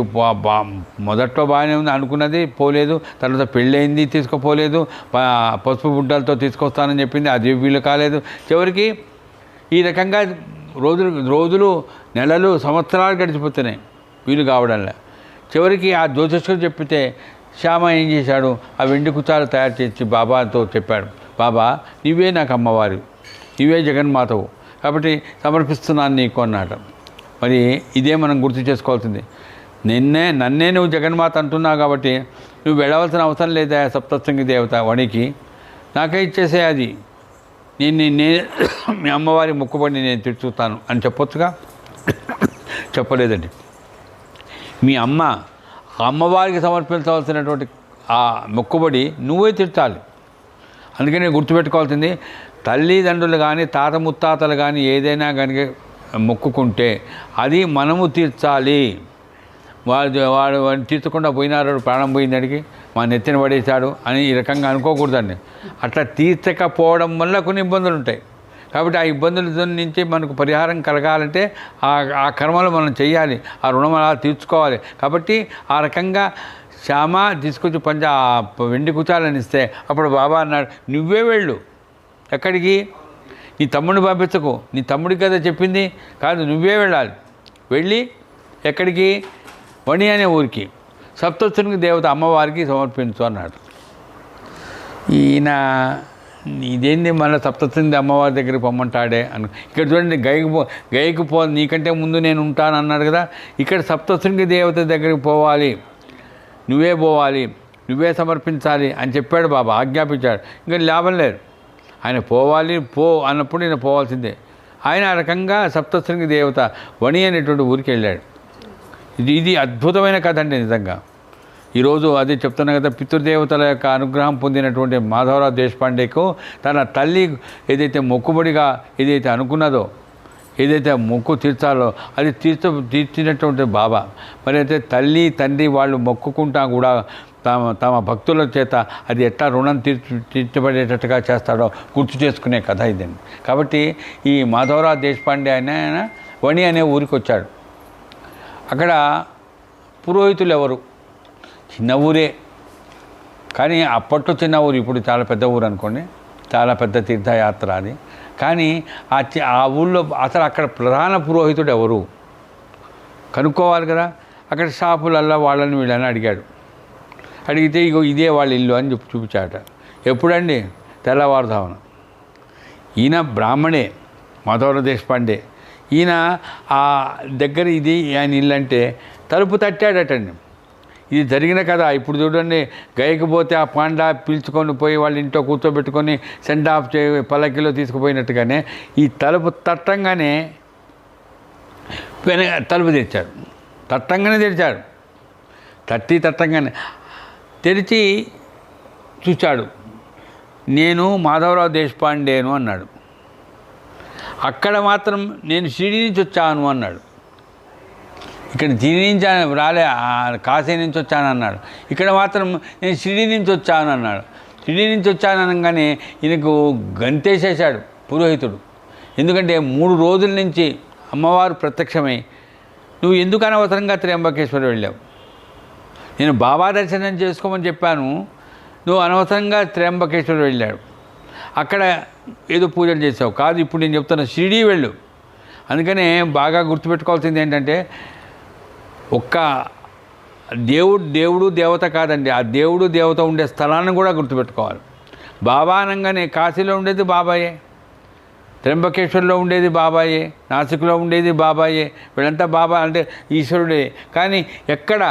మొదట్లో బాగానే ఉంది అనుకున్నది, పోలేదు. తర్వాత పెళ్ళయింది, తీసుకుపోలేదు. పసుపు బుడ్డలతో తీసుకొస్తానని చెప్పింది, అది వీలు కాలేదు. చివరికి ఈ రకంగా రోజులు నెలలు సంవత్సరాలు గడిచిపోతున్నాయి వీలు కావడంలే. చివరికి ఆ జ్యోతిష్కుడు చెప్పితే శ్యామ ఏం చేశాడు, ఆ వెండి కుచాలు తయారు చేసి బాబాతో చెప్పాడు, బాబా నీవే నాకు అమ్మవారి, నీవే జగన్మాతవు, కాబట్టి సమర్పిస్తున్నాను నీకు అన్నాడు. మరి ఇదే మనం గుర్తు చేసుకోవాల్సింది. నన్నే నువ్వు జగన్మాత అంటున్నావు కాబట్టి నువ్వు వెళ్ళవలసిన అవసరం లేదా సప్తశృంగి దేవత వణికి, నాకే ఇచ్చేసే అది, నేను మీ అమ్మవారి మొక్కుబడిని నేను తీర్చుతాను అని చెప్పొచ్చుగా. చెప్పలేదండి. మీ అమ్మవారికి సమర్పించవలసినటువంటి ఆ మొక్కుబడి నువ్వే తీర్చాలి. అందుకని గుర్తుపెట్టుకోవాల్సింది, తల్లిదండ్రులు కానీ తాత ముత్తాతలు కానీ ఏదైనా కనుక మొక్కుకుంటే అది మనము తీర్చాలి. వాడు తీర్చకుండా పోయినారు, ప్రాణం పోయిందాడికి మా నెత్తిన పడేశాడు అని ఈ రకంగా అనుకోకూడదండి. అట్లా తీర్చకపోవడం వల్ల కొన్ని ఇబ్బందులు ఉంటాయి. కాబట్టి ఆ ఇబ్బందుల నుంచి మనకు పరిహారం కలగాలంటే ఆ కర్మలు మనం చేయాలి, ఆ రుణం అలా తీర్చుకోవాలి. కాబట్టి ఆ రకంగా శ్యామ తీసుకొచ్చి వెండి కుచాలని ఇస్తే అప్పుడు బాబా అన్నాడు, నువ్వే వెళ్ళు. ఎక్కడికి? నీ తమ్ముడిని పంపించకు, నీ తమ్ముడికి కదా చెప్పింది, కాదు నువ్వే వెళ్ళాలి. వెళ్ళి ఎక్కడికి? వణి అనే ఊరికి సప్తశృంగి దేవత అమ్మవారికి సమర్పించు అన్నాడు. ఈయన ఇదేంది మళ్ళీ సప్తశృంగి అమ్మవారి దగ్గరికి పొమ్మంటాడే అని. ఇక్కడ చూడండి, గైకి నీకంటే ముందు నేను ఉంటాను అన్నాడు కదా. ఇక్కడ సప్తశృంగి దేవత దగ్గరికి పోవాలి, నువ్వే పోవాలి, నువ్వే సమర్పించాలి అని చెప్పాడు బాబా, ఆజ్ఞాపించాడు. ఇంకా లాభం లేదు, ఆయన పోవాలి అన్నప్పుడు నేను పోవాల్సిందే. ఆయన ఆ రకంగా సప్తశృంగి దేవత వణి అనేటువంటి ఊరికి వెళ్ళాడు. ఇది అద్భుతమైన కథ అండి నిజంగా. ఈరోజు అదే చెప్తున్నా కదా, పితృదేవతల యొక్క అనుగ్రహం పొందినటువంటి మాధవరావు దేశపాండేకు తన తల్లి ఏదైతే మొక్కుబడిగా ఏదైతే అనుకున్నదో, ఏదైతే మొక్కు తీర్చాలో అది తీర్చినటువంటి బాబా. మరి అయితే తల్లి తండ్రి వాళ్ళు మొక్కుకుంటా కూడా తమ భక్తుల చేత అది ఎట్లా రుణం తీర్చబడేటట్టుగా చేస్తాడో గుర్తు చేసుకునే కథ ఇదండి. కాబట్టి ఈ మాధవరావు దేశపాండే ఆయన వణి అనే ఊరికి వచ్చాడు. అక్కడ పురోహితులు ఎవరు? చిన్న ఊరే, కానీ అప్పట్లో చిన్న ఊరు, ఇప్పుడు చాలా పెద్ద ఊరు అనుకోండి, చాలా పెద్ద తీర్థయాత్ర అది. కానీ ఆ ఊళ్ళో అసలు అక్కడ ప్రధాన పురోహితుడు ఎవరు కనుక్కోవాలి కదా. అక్కడ షాపులల్లో వాళ్ళని వీళ్ళని అడిగాడు. అడిగితే ఇగో ఇదే వాళ్ళ ఇల్లు అని చూపించాట. ఎప్పుడండి? తెల్లవారుజామున. ఈయన బ్రాహ్మణే, మాధవరావు దేశపాండే. ఈయన ఆ దగ్గర ఇది ఆయన ఇల్లు అంటే తలుపు తట్టాడటండి. ఇది జరిగిన కదా. ఇప్పుడు చూడండి, గయకపోతే ఆ పాండా పిలుచుకొని పోయి వాళ్ళ ఇంట్లో కూర్చోబెట్టుకొని సెండ్ ఆఫ్ పల్లకిలో తీసుకుపోయినట్టుగానే ఈ తలుపు తట్టంగానే తలుపు తెరిచాడు. తెరిచాడు. తట్టంగానే తెరిచి చూచాడు. నేను మాధవరావు దేశపాండేను అన్నాడు. అక్కడ మాత్రం నేను షిరిడి నుంచి వచ్చాను అన్నాడు. ఇక్కడ షిరిడి నుంచి రాలే, కాశీ నుంచి వచ్చాను అన్నాడు. ఇక్కడ మాత్రం నేను షిరిడి నుంచి వచ్చాను అన్నాడు. షిరిడి నుంచి వచ్చాను అనగానే ఈయనకు గంతేసేశాడు పురోహితుడు. ఎందుకంటే 3 రోజుల నుంచి అమ్మవారు ప్రత్యక్షమై, నువ్వు ఎందుకు అనవసరంగా త్ర్యంబకేశ్వరం వెళ్ళావు? నేను బాబా దర్శనం చేసుకోమని చెప్పాను, నువ్వు అనవసరంగా త్ర్యంబకేశ్వరం వెళ్ళాడు. అక్కడ ఏదో పూజలు చేసావు కాదు. ఇప్పుడు నేను చెప్తున్నా, షిరిడి వెళ్ళు. అందుకనే బాగా గుర్తుపెట్టుకోవాల్సింది ఏంటంటే, ఒక్క దేవుడు దేవత కాదండి, ఆ దేవుడు దేవత ఉండే స్థలాన్ని కూడా గుర్తుపెట్టుకోవాలి. బాబా అనగానే కాశీలో ఉండేది బాబాయే, త్ర్యంబకేశ్వర్లో ఉండేది బాబాయే, నాసిక్లో ఉండేది బాబాయే, వీళ్ళంతా బాబా అంటే ఈశ్వరుడే. కానీ ఎక్కడ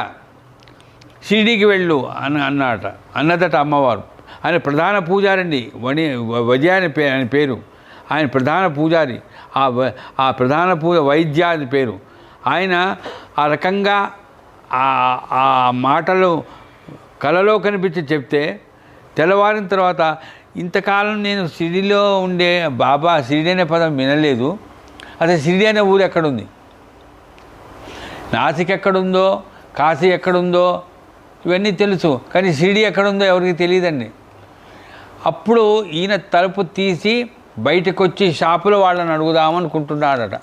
షిరిడీకి వెళ్ళు అన్నదట అమ్మవారు. ఆయన ప్రధాన పూజారండి, వజ అని పేరు. ఆయన ప్రధాన పూజారి, ఆ ప్రధాన వైద్య అని పేరు. ఆయన ఆ రకంగా ఆ మాటలు కలలో కనిపించి చెప్తే, తెల్లవారిన తర్వాత ఇంతకాలం నేను షిరిడీలో ఉండే బాబా, షిరిడీ అనే పదం వినలేదు, అదే షిరిడీ అనే ఊరు ఎక్కడుంది, నాసిక్ ఎక్కడుందో, కాశీ ఎక్కడుందో ఇవన్నీ తెలుసు, కానీ షిరిడీ ఎక్కడుందో ఎవరికి తెలియదండి. అప్పుడు ఈయన తలుపు తీసి బయటకు వచ్చి షాపులో వాళ్ళని అడుగుదామనుకుంటున్నాడట.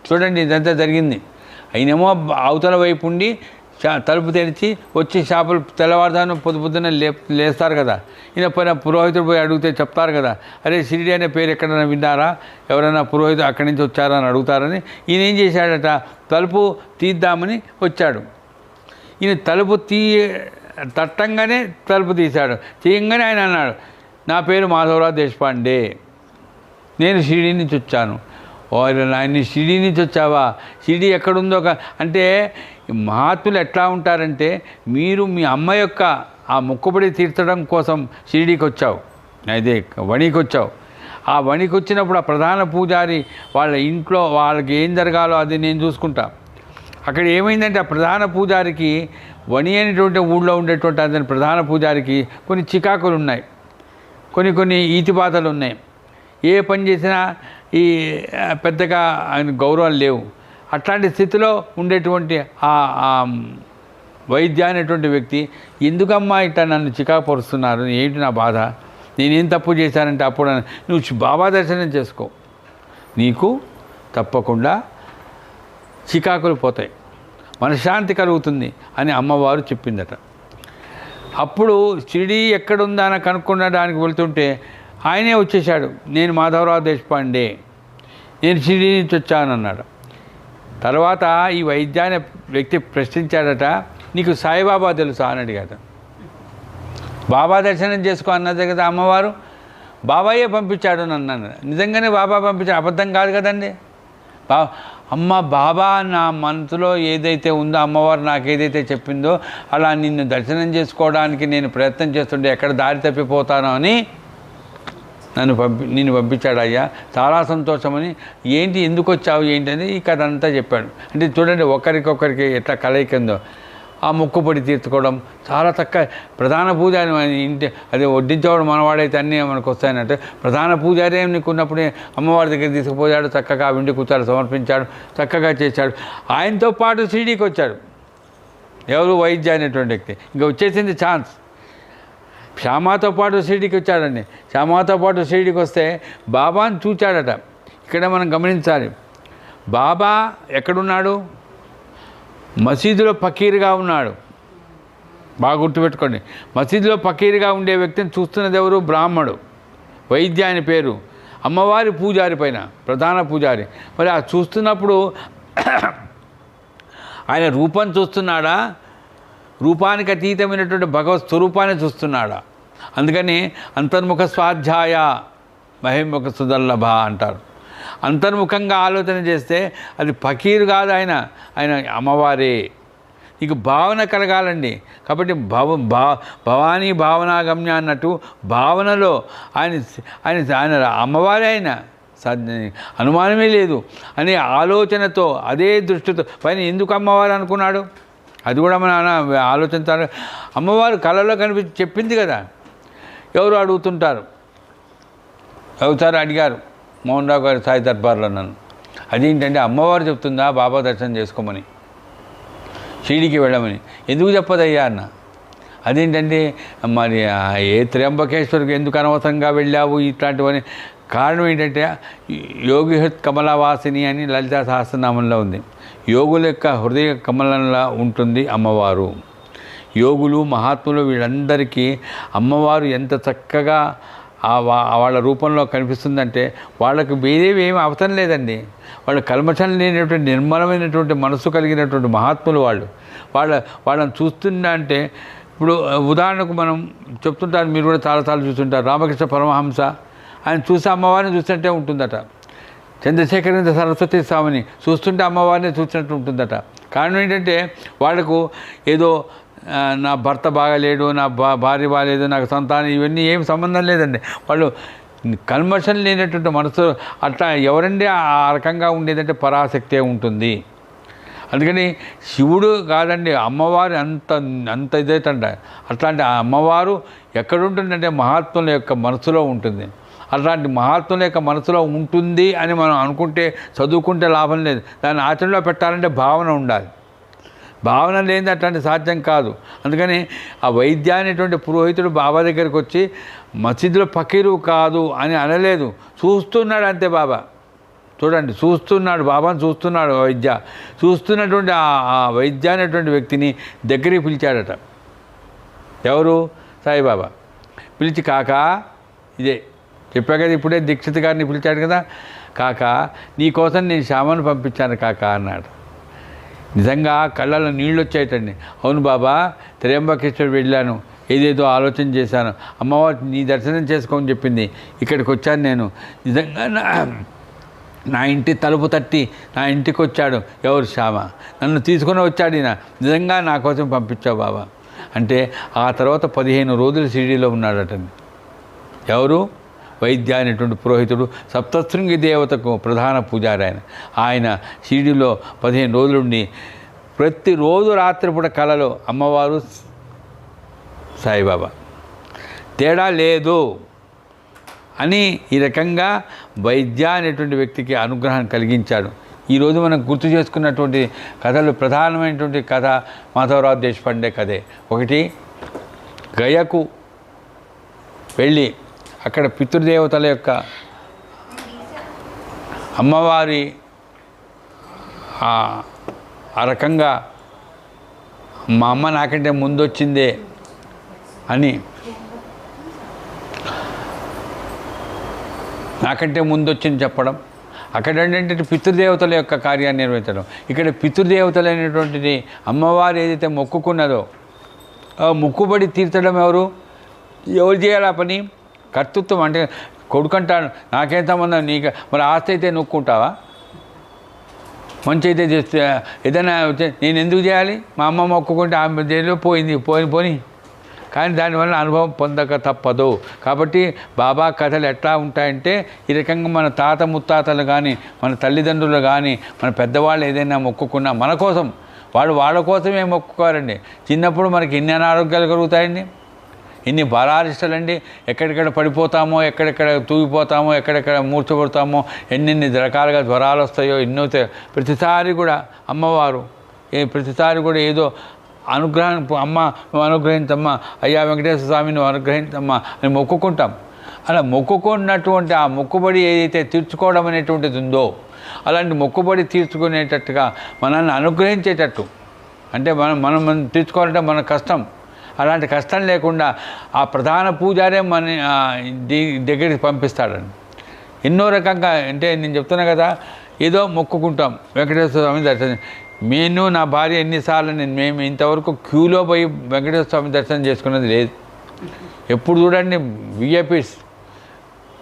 చూడండి, ఇదంతా జరిగింది. ఆయనేమో అవతల వైపు ఉండి తలుపు తెరిచి వచ్చి షాపులు తెల్లవారుదాను పొద్దున లేస్తారు కదా. ఈయన పైన పురోహితుడు పోయి అడిగితే చెప్తారు కదా, అరే షిరిడీ అనే పేరు ఎక్కడైనా విన్నారా, ఎవరైనా పురోహితుడు అక్కడి నుంచి వచ్చారా అని అడుగుతారని ఈయన ఏం చేశాడట, తలుపు తీద్దామని వచ్చాడు. ఈయన తలుపు తట్టంగానే తలుపు తీశాడు. తీయంగానే ఆయన అన్నాడు, నా పేరు మాధవరావు దేశపాండే, నేను షిరిడీ నుంచి వచ్చాను. ఆయన షిరిడీ నుంచి వచ్చావా? షిరిడీ ఎక్కడుందో అంటే మహాత్ములు ఎట్లా ఉంటారంటే, మీరు మీ అమ్మ యొక్క ఆ మొక్కుబడి తీర్చడం కోసం షిరిడీకి వచ్చావు, అదే వణికి వచ్చావు. ఆ వణికి వచ్చినప్పుడు ఆ ప్రధాన పూజారి వాళ్ళ ఇంట్లో వాళ్ళకి ఏం జరగాలో అది నేను చూసుకుంటా. అక్కడ ఏమైందంటే ఆ ప్రధాన పూజారికి వణి అనేటువంటి ఊళ్ళో ఉండేటువంటి అతని ప్రధాన పూజారికి కొన్ని చికాకులు ఉన్నాయి, కొన్ని ఈతిబాతలు ఉన్నాయి. ఏ పని చేసినా ఈ పెద్దగా ఆయన గౌరవం లేవు. అట్లాంటి స్థితిలో ఉండేటువంటి ఆ వైద్య అనేటువంటి వ్యక్తి, ఎందుకమ్మా ఇట్లా నన్ను చికాకు పరుస్తున్నారు, ఏంటి నా బాధ, నేనేం తప్పు చేశానంటే, అప్పుడు నువ్వు బాబా దర్శనం చేసుకో, నీకు తప్పకుండా చికాకులు పోతాయి, మనశ్శాంతి కలుగుతుంది అని అమ్మవారు చెప్పిందట. అప్పుడు షిరిడీ ఎక్కడుందా అని కనుక్కునడానికి వెళ్తుంటే ఆయనే వచ్చేసాడు, నేను మాధవరావు దేశపాండే, నేను షిరిడీ నుంచి వచ్చానన్నాడు. తర్వాత ఈ వైద్యాన్ని వ్యక్తి ప్రశ్నించాడట, నీకు సాయిబాబా తెలుసా అని అడిగాడు. బాబా దర్శనం చేసుకో అన్నదే కదా అమ్మవారు, బాబాయే పంపించాడు నన్ను. నిజంగానే బాబా పంపించాడు, అబద్ధం కాదు కదండి. బాబా నా మనసులో ఏదైతే ఉందో, అమ్మవారు నాకు ఏదైతే చెప్పిందో అలా నిన్ను దర్శనం చేసుకోవడానికి నేను ప్రయత్నం చేస్తుంటే ఎక్కడ దారి తప్పిపోతానో అని నిన్ను పంపించాడు అయ్యా, చాలా సంతోషమని. ఏంటి, ఎందుకు వచ్చావు ఏంటి అని ఈ కథ అంతా చెప్పాడు. అంటే చూడండి ఒకరికొకరికి ఎట్లా కలయికందో. ఆ మొక్కుబడి తీర్చుకోవడం చాలా చక్కగా. ప్రధాన పూజారి ఇంటి అదే వడ్డించేవాడు మనవాడైతే అన్నీ మనకు వస్తాయనంటే, ప్రధాన పూజారి నీకున్నప్పుడే అమ్మవారి దగ్గర తీసుకుపోయాడు, చక్కగా వెండి కూర్చాడు సమర్పించాడు, చక్కగా చేశాడు. ఆయనతో పాటు షిరిడీకి వచ్చాడు ఎవరు, వైద్య అనేటువంటి వ్యక్తి. ఇంకా వచ్చేసింది ఛాన్స్. శ్యామాతో పాటు షిరిడీకి వచ్చాడండి. శ్యామాతో పాటు షిరిడీకి వస్తే బాబాను చూచాడట. ఇక్కడ మనం గమనించాలి, బాబా ఎక్కడున్నాడు? మసీదులో ఫకీర్గా ఉన్నాడు. బాగా గుర్తుపెట్టుకోండి, మసీదులో ఫకీర్గా ఉండే వ్యక్తిని చూస్తున్నది ఎవరు? బ్రాహ్మడు, వైద్య అని పేరు, అమ్మవారి పూజారి పైన ప్రధాన పూజారి. మరి ఆ చూస్తున్నప్పుడు ఆయన రూపం చూస్తున్నాడా, రూపానికి అతీతమైనటువంటి భగవత్ స్వరూపాన్ని చూస్తున్నాడా? అందుకని అంతర్ముఖ స్వాధ్యాయ మహిముఖ సుదర్లభ అంటారు. అంతర్ముఖంగా ఆలోచన చేస్తే అది ఫకీరు కాదు, ఆయన అమ్మవారే. నీకు భావన కలగాలండి. కాబట్టి భవానీ భావనాగమ్య అన్నట్టు భావనలో ఆయన అమ్మవారే, ఆయన అనుమానమే లేదు అనే ఆలోచనతో, అదే దృష్టితో పైన ఎందుకు అమ్మవారు అనుకున్నాడు అది కూడా మన ఆలోచించాలి. అమ్మవారు కళలో కనిపించి చెప్పింది కదా. ఎవరు అడుగుతుంటారు, ఎవరు అడిగారు మోహన్ రావు గారి సాయి దర్బార్లో నన్ను, అదేంటంటే అమ్మవారు చెప్తుందా బాబా దర్శనం చేసుకోమని, షిరిడీకి వెళ్ళమని. ఎందుకు చెప్పదయ్యా అన్న. అదేంటంటే మరి ఏ త్ర్యంబకేశ్వరికి ఎందుకు అనవసరంగా వెళ్ళావు ఇట్లాంటివని. కారణం ఏంటంటే యోగిహృత్ కమలవాసిని అని లలితా సహస్రనామంలో ఉంది. యోగుల యొక్క హృదయ కమలంలా ఉంటుంది అమ్మవారు. యోగులు మహాత్ములు వీళ్ళందరికీ అమ్మవారు ఎంత చక్కగా వాళ్ళ రూపంలో కనిపిస్తుందంటే వాళ్ళకు వేరేవి ఏమి అవసరం లేదండి. వాళ్ళు కల్మషం లేనటువంటి నిర్మలమైనటువంటి మనసు కలిగినటువంటి మహాత్ములు వాళ్ళని చూస్తున్నా అంటే, ఇప్పుడు ఉదాహరణకు మనం చెప్తుంటారు, మీరు కూడా చాలాసార్లు చూస్తుంటారు, రామకృష్ణ పరమహంస ఆయన చూసి అమ్మవారిని చూసినట్టే ఉంటుందట. చంద్రశేఖరేంద్ర సరస్వతి స్వామిని చూస్తుంటే అమ్మవారిని చూసినట్టు ఉంటుందట. కారణం ఏంటంటే వాళ్ళకు ఏదో నా భర్త బాగాలేడు, నా భార్య బాగాలేదు, నాకు సంతానం, ఇవన్నీ ఏం సంబంధం లేదండి. వాళ్ళు కల్మషం లేనటువంటి మనసు. అట్లా ఎవరండి ఆ రకంగా ఉండేదంటే పరాశక్తే ఉంటుంది. అందుకని శివుడు కాదండి, అమ్మవారు అంత ఇదైతంట. అట్లాంటి ఆ అమ్మవారు ఎక్కడుంటుందంటే మహాత్ముల యొక్క మనసులో ఉంటుంది. అట్లాంటి మహాత్ముల యొక్క మనసులో ఉంటుంది అని మనం అనుకుంటే, చదువుకుంటే లాభం లేదు. దాన్ని ఆచరణలో పెట్టాలంటే భావన ఉండాలి. భావన లేనిది అట్లాంటి సాధ్యం కాదు. అందుకని ఆ వైద్య అనేటువంటి పురోహితుడు బాబా దగ్గరికి వచ్చి మసీదులో ఫకీరు కాదు అని అనలేదు, చూస్తున్నాడు అంతే. బాబా చూడండి, చూస్తున్నాడు, బాబాను చూస్తున్నాడు వైద్య. చూస్తున్నటువంటి ఆ వైద్య అనేటువంటి వ్యక్తిని దగ్గరికి పిలిచాడట. ఎవరు? సాయిబాబా. పిలిచి, కాకా, ఇదే చెప్పా కదా ఇప్పుడే, దీక్షిత్ గారిని పిలిచాడు కదా, కాకా నీకోసం నేను శ్యామను పంపించాను కాకా అన్నాడు. నిజంగా కళ్ళలో నీళ్ళు వచ్చాయటండి. అవును బాబా, త్రయంబకేశ్వర్ వెళ్ళాను, ఏదేదో ఆలోచన చేశాను. అమ్మవారు నీ దర్శనం చేసుకోమని చెప్పింది. ఇక్కడికి వచ్చాను నేను. నిజంగా నా ఇంటి తలుపు తట్టి నా ఇంటికి వచ్చాడు ఎవరు? శ్యామ. నన్ను తీసుకొని వచ్చాడు ఈయన. నిజంగా నా కోసం పంపించావు బాబా అంటే ఆ తర్వాత 15 రోజులు షిరిడీలో ఉన్నాడటండి. ఎవరు? వైద్య అనేటువంటి పురోహితుడు, సప్తశృంగి దేవతకు ప్రధాన పూజారి ఆయన షిరిడీలో 15 రోజులుండి ప్రతిరోజు రాత్రిపూట కలలో అమ్మవారు సాయిబాబా, తేడా లేదు అని ఈ రకంగా వైద్య అనేటువంటి వ్యక్తికి అనుగ్రహం కలిగించాడు. ఈరోజు మనం గుర్తు చేసుకున్నటువంటి కథలు, ప్రధానమైనటువంటి కథ మాధవరావు దేశపాండే కథే. ఒకటి, గయకు వెళ్ళి అక్కడ పితృదేవతల యొక్క అమ్మవారి ఆ రకంగా మా అమ్మ నాకంటే ముందు వచ్చిందే అని, నాకంటే ముందు వచ్చింది చెప్పడం. అక్కడ ఏంటంటే పితృదేవతల యొక్క కార్యాన్ని నిర్వహించడం. ఇక్కడ పితృదేవతలు అనేటువంటిది అమ్మవారు ఏదైతే మొక్కుకున్నదో మొక్కుబడి తీర్చడం ఎవరు చేయాలి ఆ పని? కర్తృత్వం. అంటే కొడుకంటాను నాకేం సంబంధం, నీకు మరి ఆస్తి అయితే నొక్కుంటావా? మంచి అయితే చేస్తే ఏదైనా నేను ఎందుకు చేయాలి? మా అమ్మ మొక్కుకుంటే ఆమె దేనిలో పోని కానీ దానివల్ల అనుభవం పొందక తప్పదు. కాబట్టి బాబా కథలు ఎట్లా ఉంటాయంటే ఈ రకంగా మన తాత ముత్తాతలు కానీ, మన తల్లిదండ్రులు కానీ, మన పెద్దవాళ్ళు ఏదైనా మొక్కుకున్నా మన కోసం, వాళ్ళ కోసమే మొక్కుకోరండి. చిన్నప్పుడు మనకి ఎన్ని అనారోగ్యాలు కలుగుతాయండి, ఎన్ని బాలారిష్టలండి, ఎక్కడెక్కడ పడిపోతామో, ఎక్కడెక్కడ తూగిపోతామో, ఎక్కడెక్కడ మూర్చబడతామో, ఎన్నెన్ని రకాలుగా జ్వరాలు వస్తాయో ఎన్నో. ప్రతిసారి కూడా అమ్మవారు ప్రతిసారి కూడా ఏదో అనుగ్రహం, అమ్మ నువ్వు అనుగ్రహించమ్మా, అయ్యా వెంకటేశ్వర స్వామి నువ్వు అనుగ్రహించమ్మా అని మొక్కుకుంటాం. అలా మొక్కుకున్నటువంటి ఆ మొక్కుబడి ఏదైతే తీర్చుకోవడం అనేటువంటిది ఉందో అలాంటి మొక్కుబడి తీర్చుకునేటట్టుగా మనల్ని అనుగ్రహించేటట్టు, అంటే మనం తీర్చుకోవాలంటే మన కష్టం, అలాంటి కష్టం లేకుండా ఆ ప్రధాన పూజారే మన దగ్గరికి పంపిస్తాడండి. ఎన్నో రకంగా. అంటే నేను చెప్తున్నా కదా, ఏదో మొక్కుకుంటాం వెంకటేశ్వర స్వామి దర్శనం. నేను నా భార్య ఎన్నిసార్లు మేము ఇంతవరకు క్యూలో పోయి వెంకటేశ్వర స్వామి దర్శనం చేసుకున్నది లేదు. ఎప్పుడు చూడండి విఐపీస్.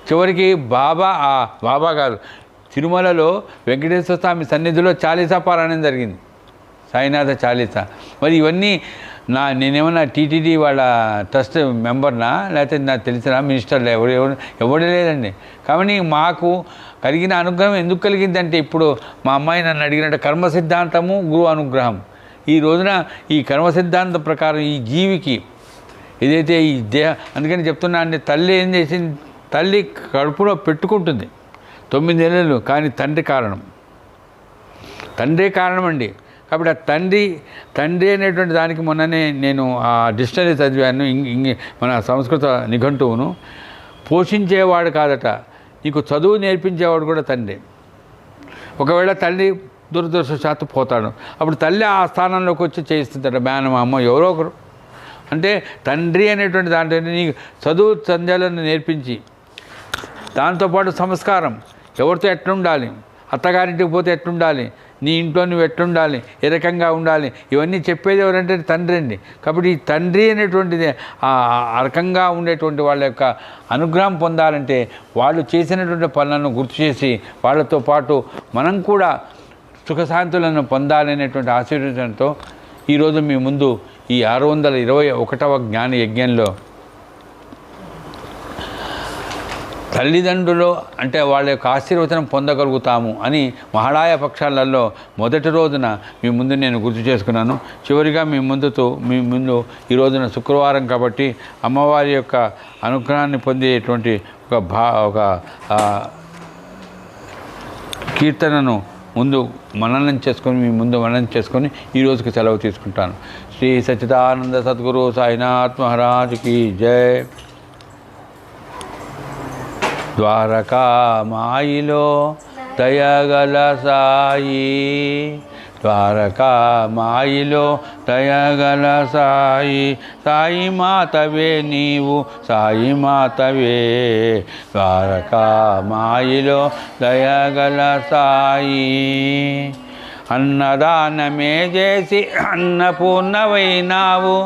చివరికి బాబా గారు తిరుమలలో వెంకటేశ్వర స్వామి సన్నిధిలో చాలీసా పారాయణం జరిగింది, సాయినాథ చాలీసా. మరి ఇవన్నీ నేనేమన్నా టీటీడీ వాళ్ళ ట్రస్ట్ మెంబర్నా, లేకపోతే నాకు తెలిసిన మినిస్టర్లు ఎవరు లేదండి. కాబట్టి మాకు కలిగిన అనుగ్రహం ఎందుకు కలిగిందంటే, ఇప్పుడు మా అమ్మాయి నన్ను అడిగినట్టు కర్మ సిద్ధాంతము, గురువు అనుగ్రహం. ఈ రోజున ఈ కర్మ సిద్ధాంతం ప్రకారం ఈ జీవికి ఏదైతే ఈ అందుకని చెప్తున్నా అంటే, తల్లి ఏం చేసింది, తల్లి కడుపులో పెట్టుకుంటుంది 9 నెలలు, కానీ తండ్రి కారణం అండి. కాబట్టి ఆ తండ్రి అనేటువంటి దానికి మొన్ననే నేను ఆ డిక్షనరీ చదివాను, మన సంస్కృత నిఘంటువును. పోషించేవాడు కాదట, నీకు చదువు నేర్పించేవాడు కూడా తండ్రి. ఒకవేళ తల్లి దురదృష్టవశాత్తు పోతాడు, అప్పుడు తల్లి ఆ స్థానంలోకి వచ్చి చేయిస్తుందట, మేనమామ ఎవరో ఒకరు. అంటే తండ్రి అనేటువంటి దాంట్లో నీకు చదువు సంధ్యాలను నేర్పించి, దాంతోపాటు సంస్కారం, ఎవరితో ఎట్లుండాలి, అత్తగారింటికి పోతే ఎట్లుండాలి, నీ ఇంట్లో నువ్వు ఎట్లుండాలి, ఏ రకంగా ఉండాలి, ఇవన్నీ చెప్పేది ఎవరంటే తండ్రి అండి. కాబట్టి ఈ తండ్రి అనేటువంటిది ఆ రకంగా ఉండేటువంటి వాళ్ళ యొక్క అనుగ్రహం పొందాలంటే వాళ్ళు చేసినటువంటి పనులను గుర్తు చేసి వాళ్ళతో పాటు మనం కూడా సుఖశాంతులను పొందాలనేటువంటి ఆశీర్వాదంతో ఈరోజు మీ ముందు ఈ 621వ జ్ఞాన యజ్ఞంలో తల్లిదండ్రులు అంటే వాళ్ళ యొక్క ఆశీర్వచనం పొందగలుగుతాము అని మహాళాయ పక్షాలలో మొదటి రోజున మీ ముందు నేను గుర్తు చేసుకున్నాను. చివరిగా మీ ముందు ఈ రోజున శుక్రవారం కాబట్టి అమ్మవారి యొక్క అనుగ్రహాన్ని పొందేటువంటి ఒక కీర్తనను ముందు మననం చేసుకొని మీ ముందు మననం చేసుకొని ఈ రోజుకి సెలవు తీసుకుంటాను. శ్రీ సచ్చిదానంద సద్గురు సాయినాథ్ మహారాజ్కి జై. ద్వారకా మాయిలో దయగల సాయి, ద్వారకా మాయిలో దయగల సాయి, సాయి మాతవే నీవు సాయి మాతవే, ద్వారకా మాయిలో దయగల సాయి. అన్నదానమే చేసి అన్నపూర్ణవైనావు,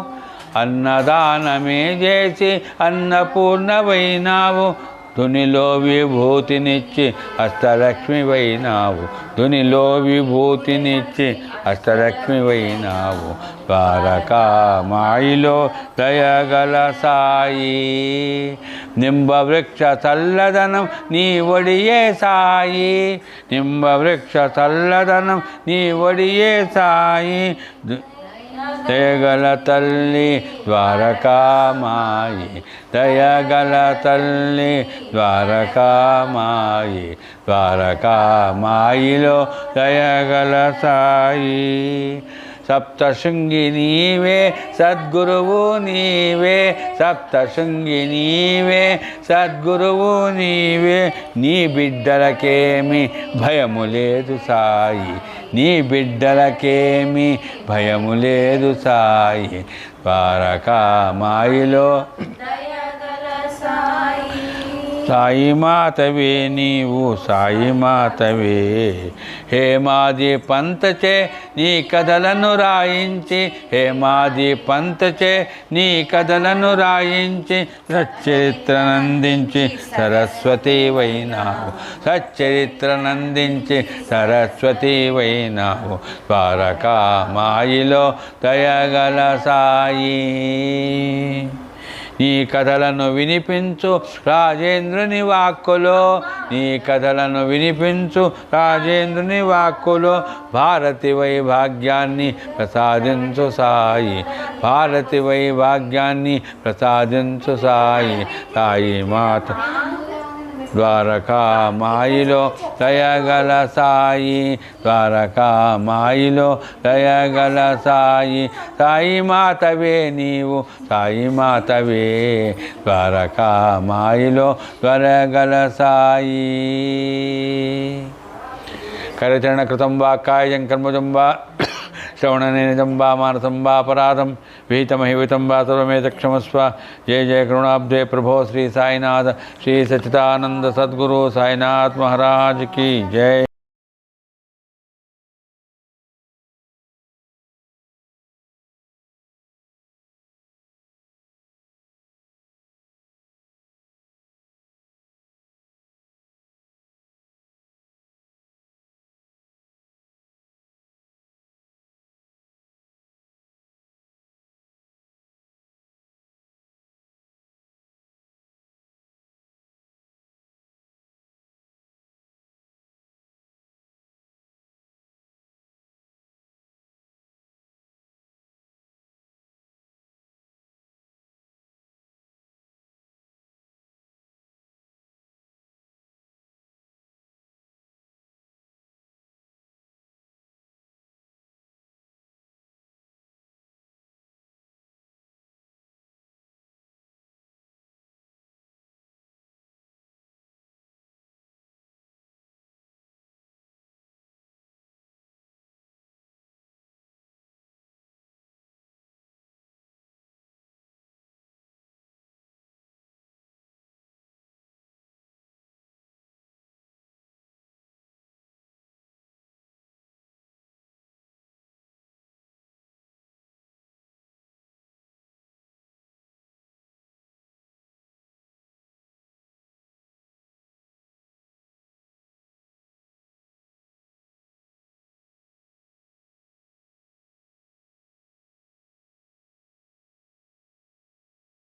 అన్నదానమే చేసి అన్నపూర్ణవైనావు, ధునిలో విభూతినిచ్చి అష్టలక్ష్మివైనావు, ధునిలో విభూతినిచ్చి అష్టలక్ష్మివైనావు. ద్వారకామాయిలో దయగల సాయి, నింబవృక్ష చల్లదనం నీ ఒడియే సాయి, నింబవృక్ష చల్లదనం నీ ఒడియే సాయి. దయగల తల్లి ద్వారకామాయి, దయగల తల్లి ద్వారకామాయి, ద్వారకామాయిలో దయగల సాయి. సప్తశృంగి నీవే సద్గురువు నీవే, సప్తశృంగి నీవే సద్గురువు నీవే, నీ బిడ్డలకేమి భయము లేదు సాయి, నీ బిడ్డలకేమి భయము లేదు సాయి. ద్వారకామాయిలో సాయి మాతవే నీవు, సాయి మాతవే. హేమాది పంతచే నీ కథలను రాయించి, హేమాది పంతచే నీ కథలను రాయించి, సచ్చరిత్రనందించి సరస్వతి వైనావు, సచ్చరిత్రనందించి సరస్వతి వైనావు. ద్వారకామాయిలో దయగల సాయి, నీ కథలను వినిపించు రాజేంద్రుని వాక్కులో, నీ కథలను వినిపించు రాజేంద్రుని వాక్కులో. భారతి వైభాగ్యాన్ని ప్రసాదించు సాయి, భారతి వైభాగ్యాన్ని ప్రసాదించు సాయి. సాయి మాత ద్వారకామాయిలో దయగల సాయి, ద్వారకామాయిలో దయగల సాయి. సాయి మాతవే నీవు, సాయి మాతవే. ద్వారకామాయిలో దయగల సాయి. కరచరణ కృతం వా కాయం కర్మజం వా శ్రవణనిజం వా మానసం వా అపరాధం విహితమహితం వా సర్వమేత క్షమస్వ. జయ జయ కరుణాబ్దే ప్రభో శ్రీ సాయినాథ శ్రీ సచ్చిదానంద సద్గురు సాయినాథ్ महाराज की जय।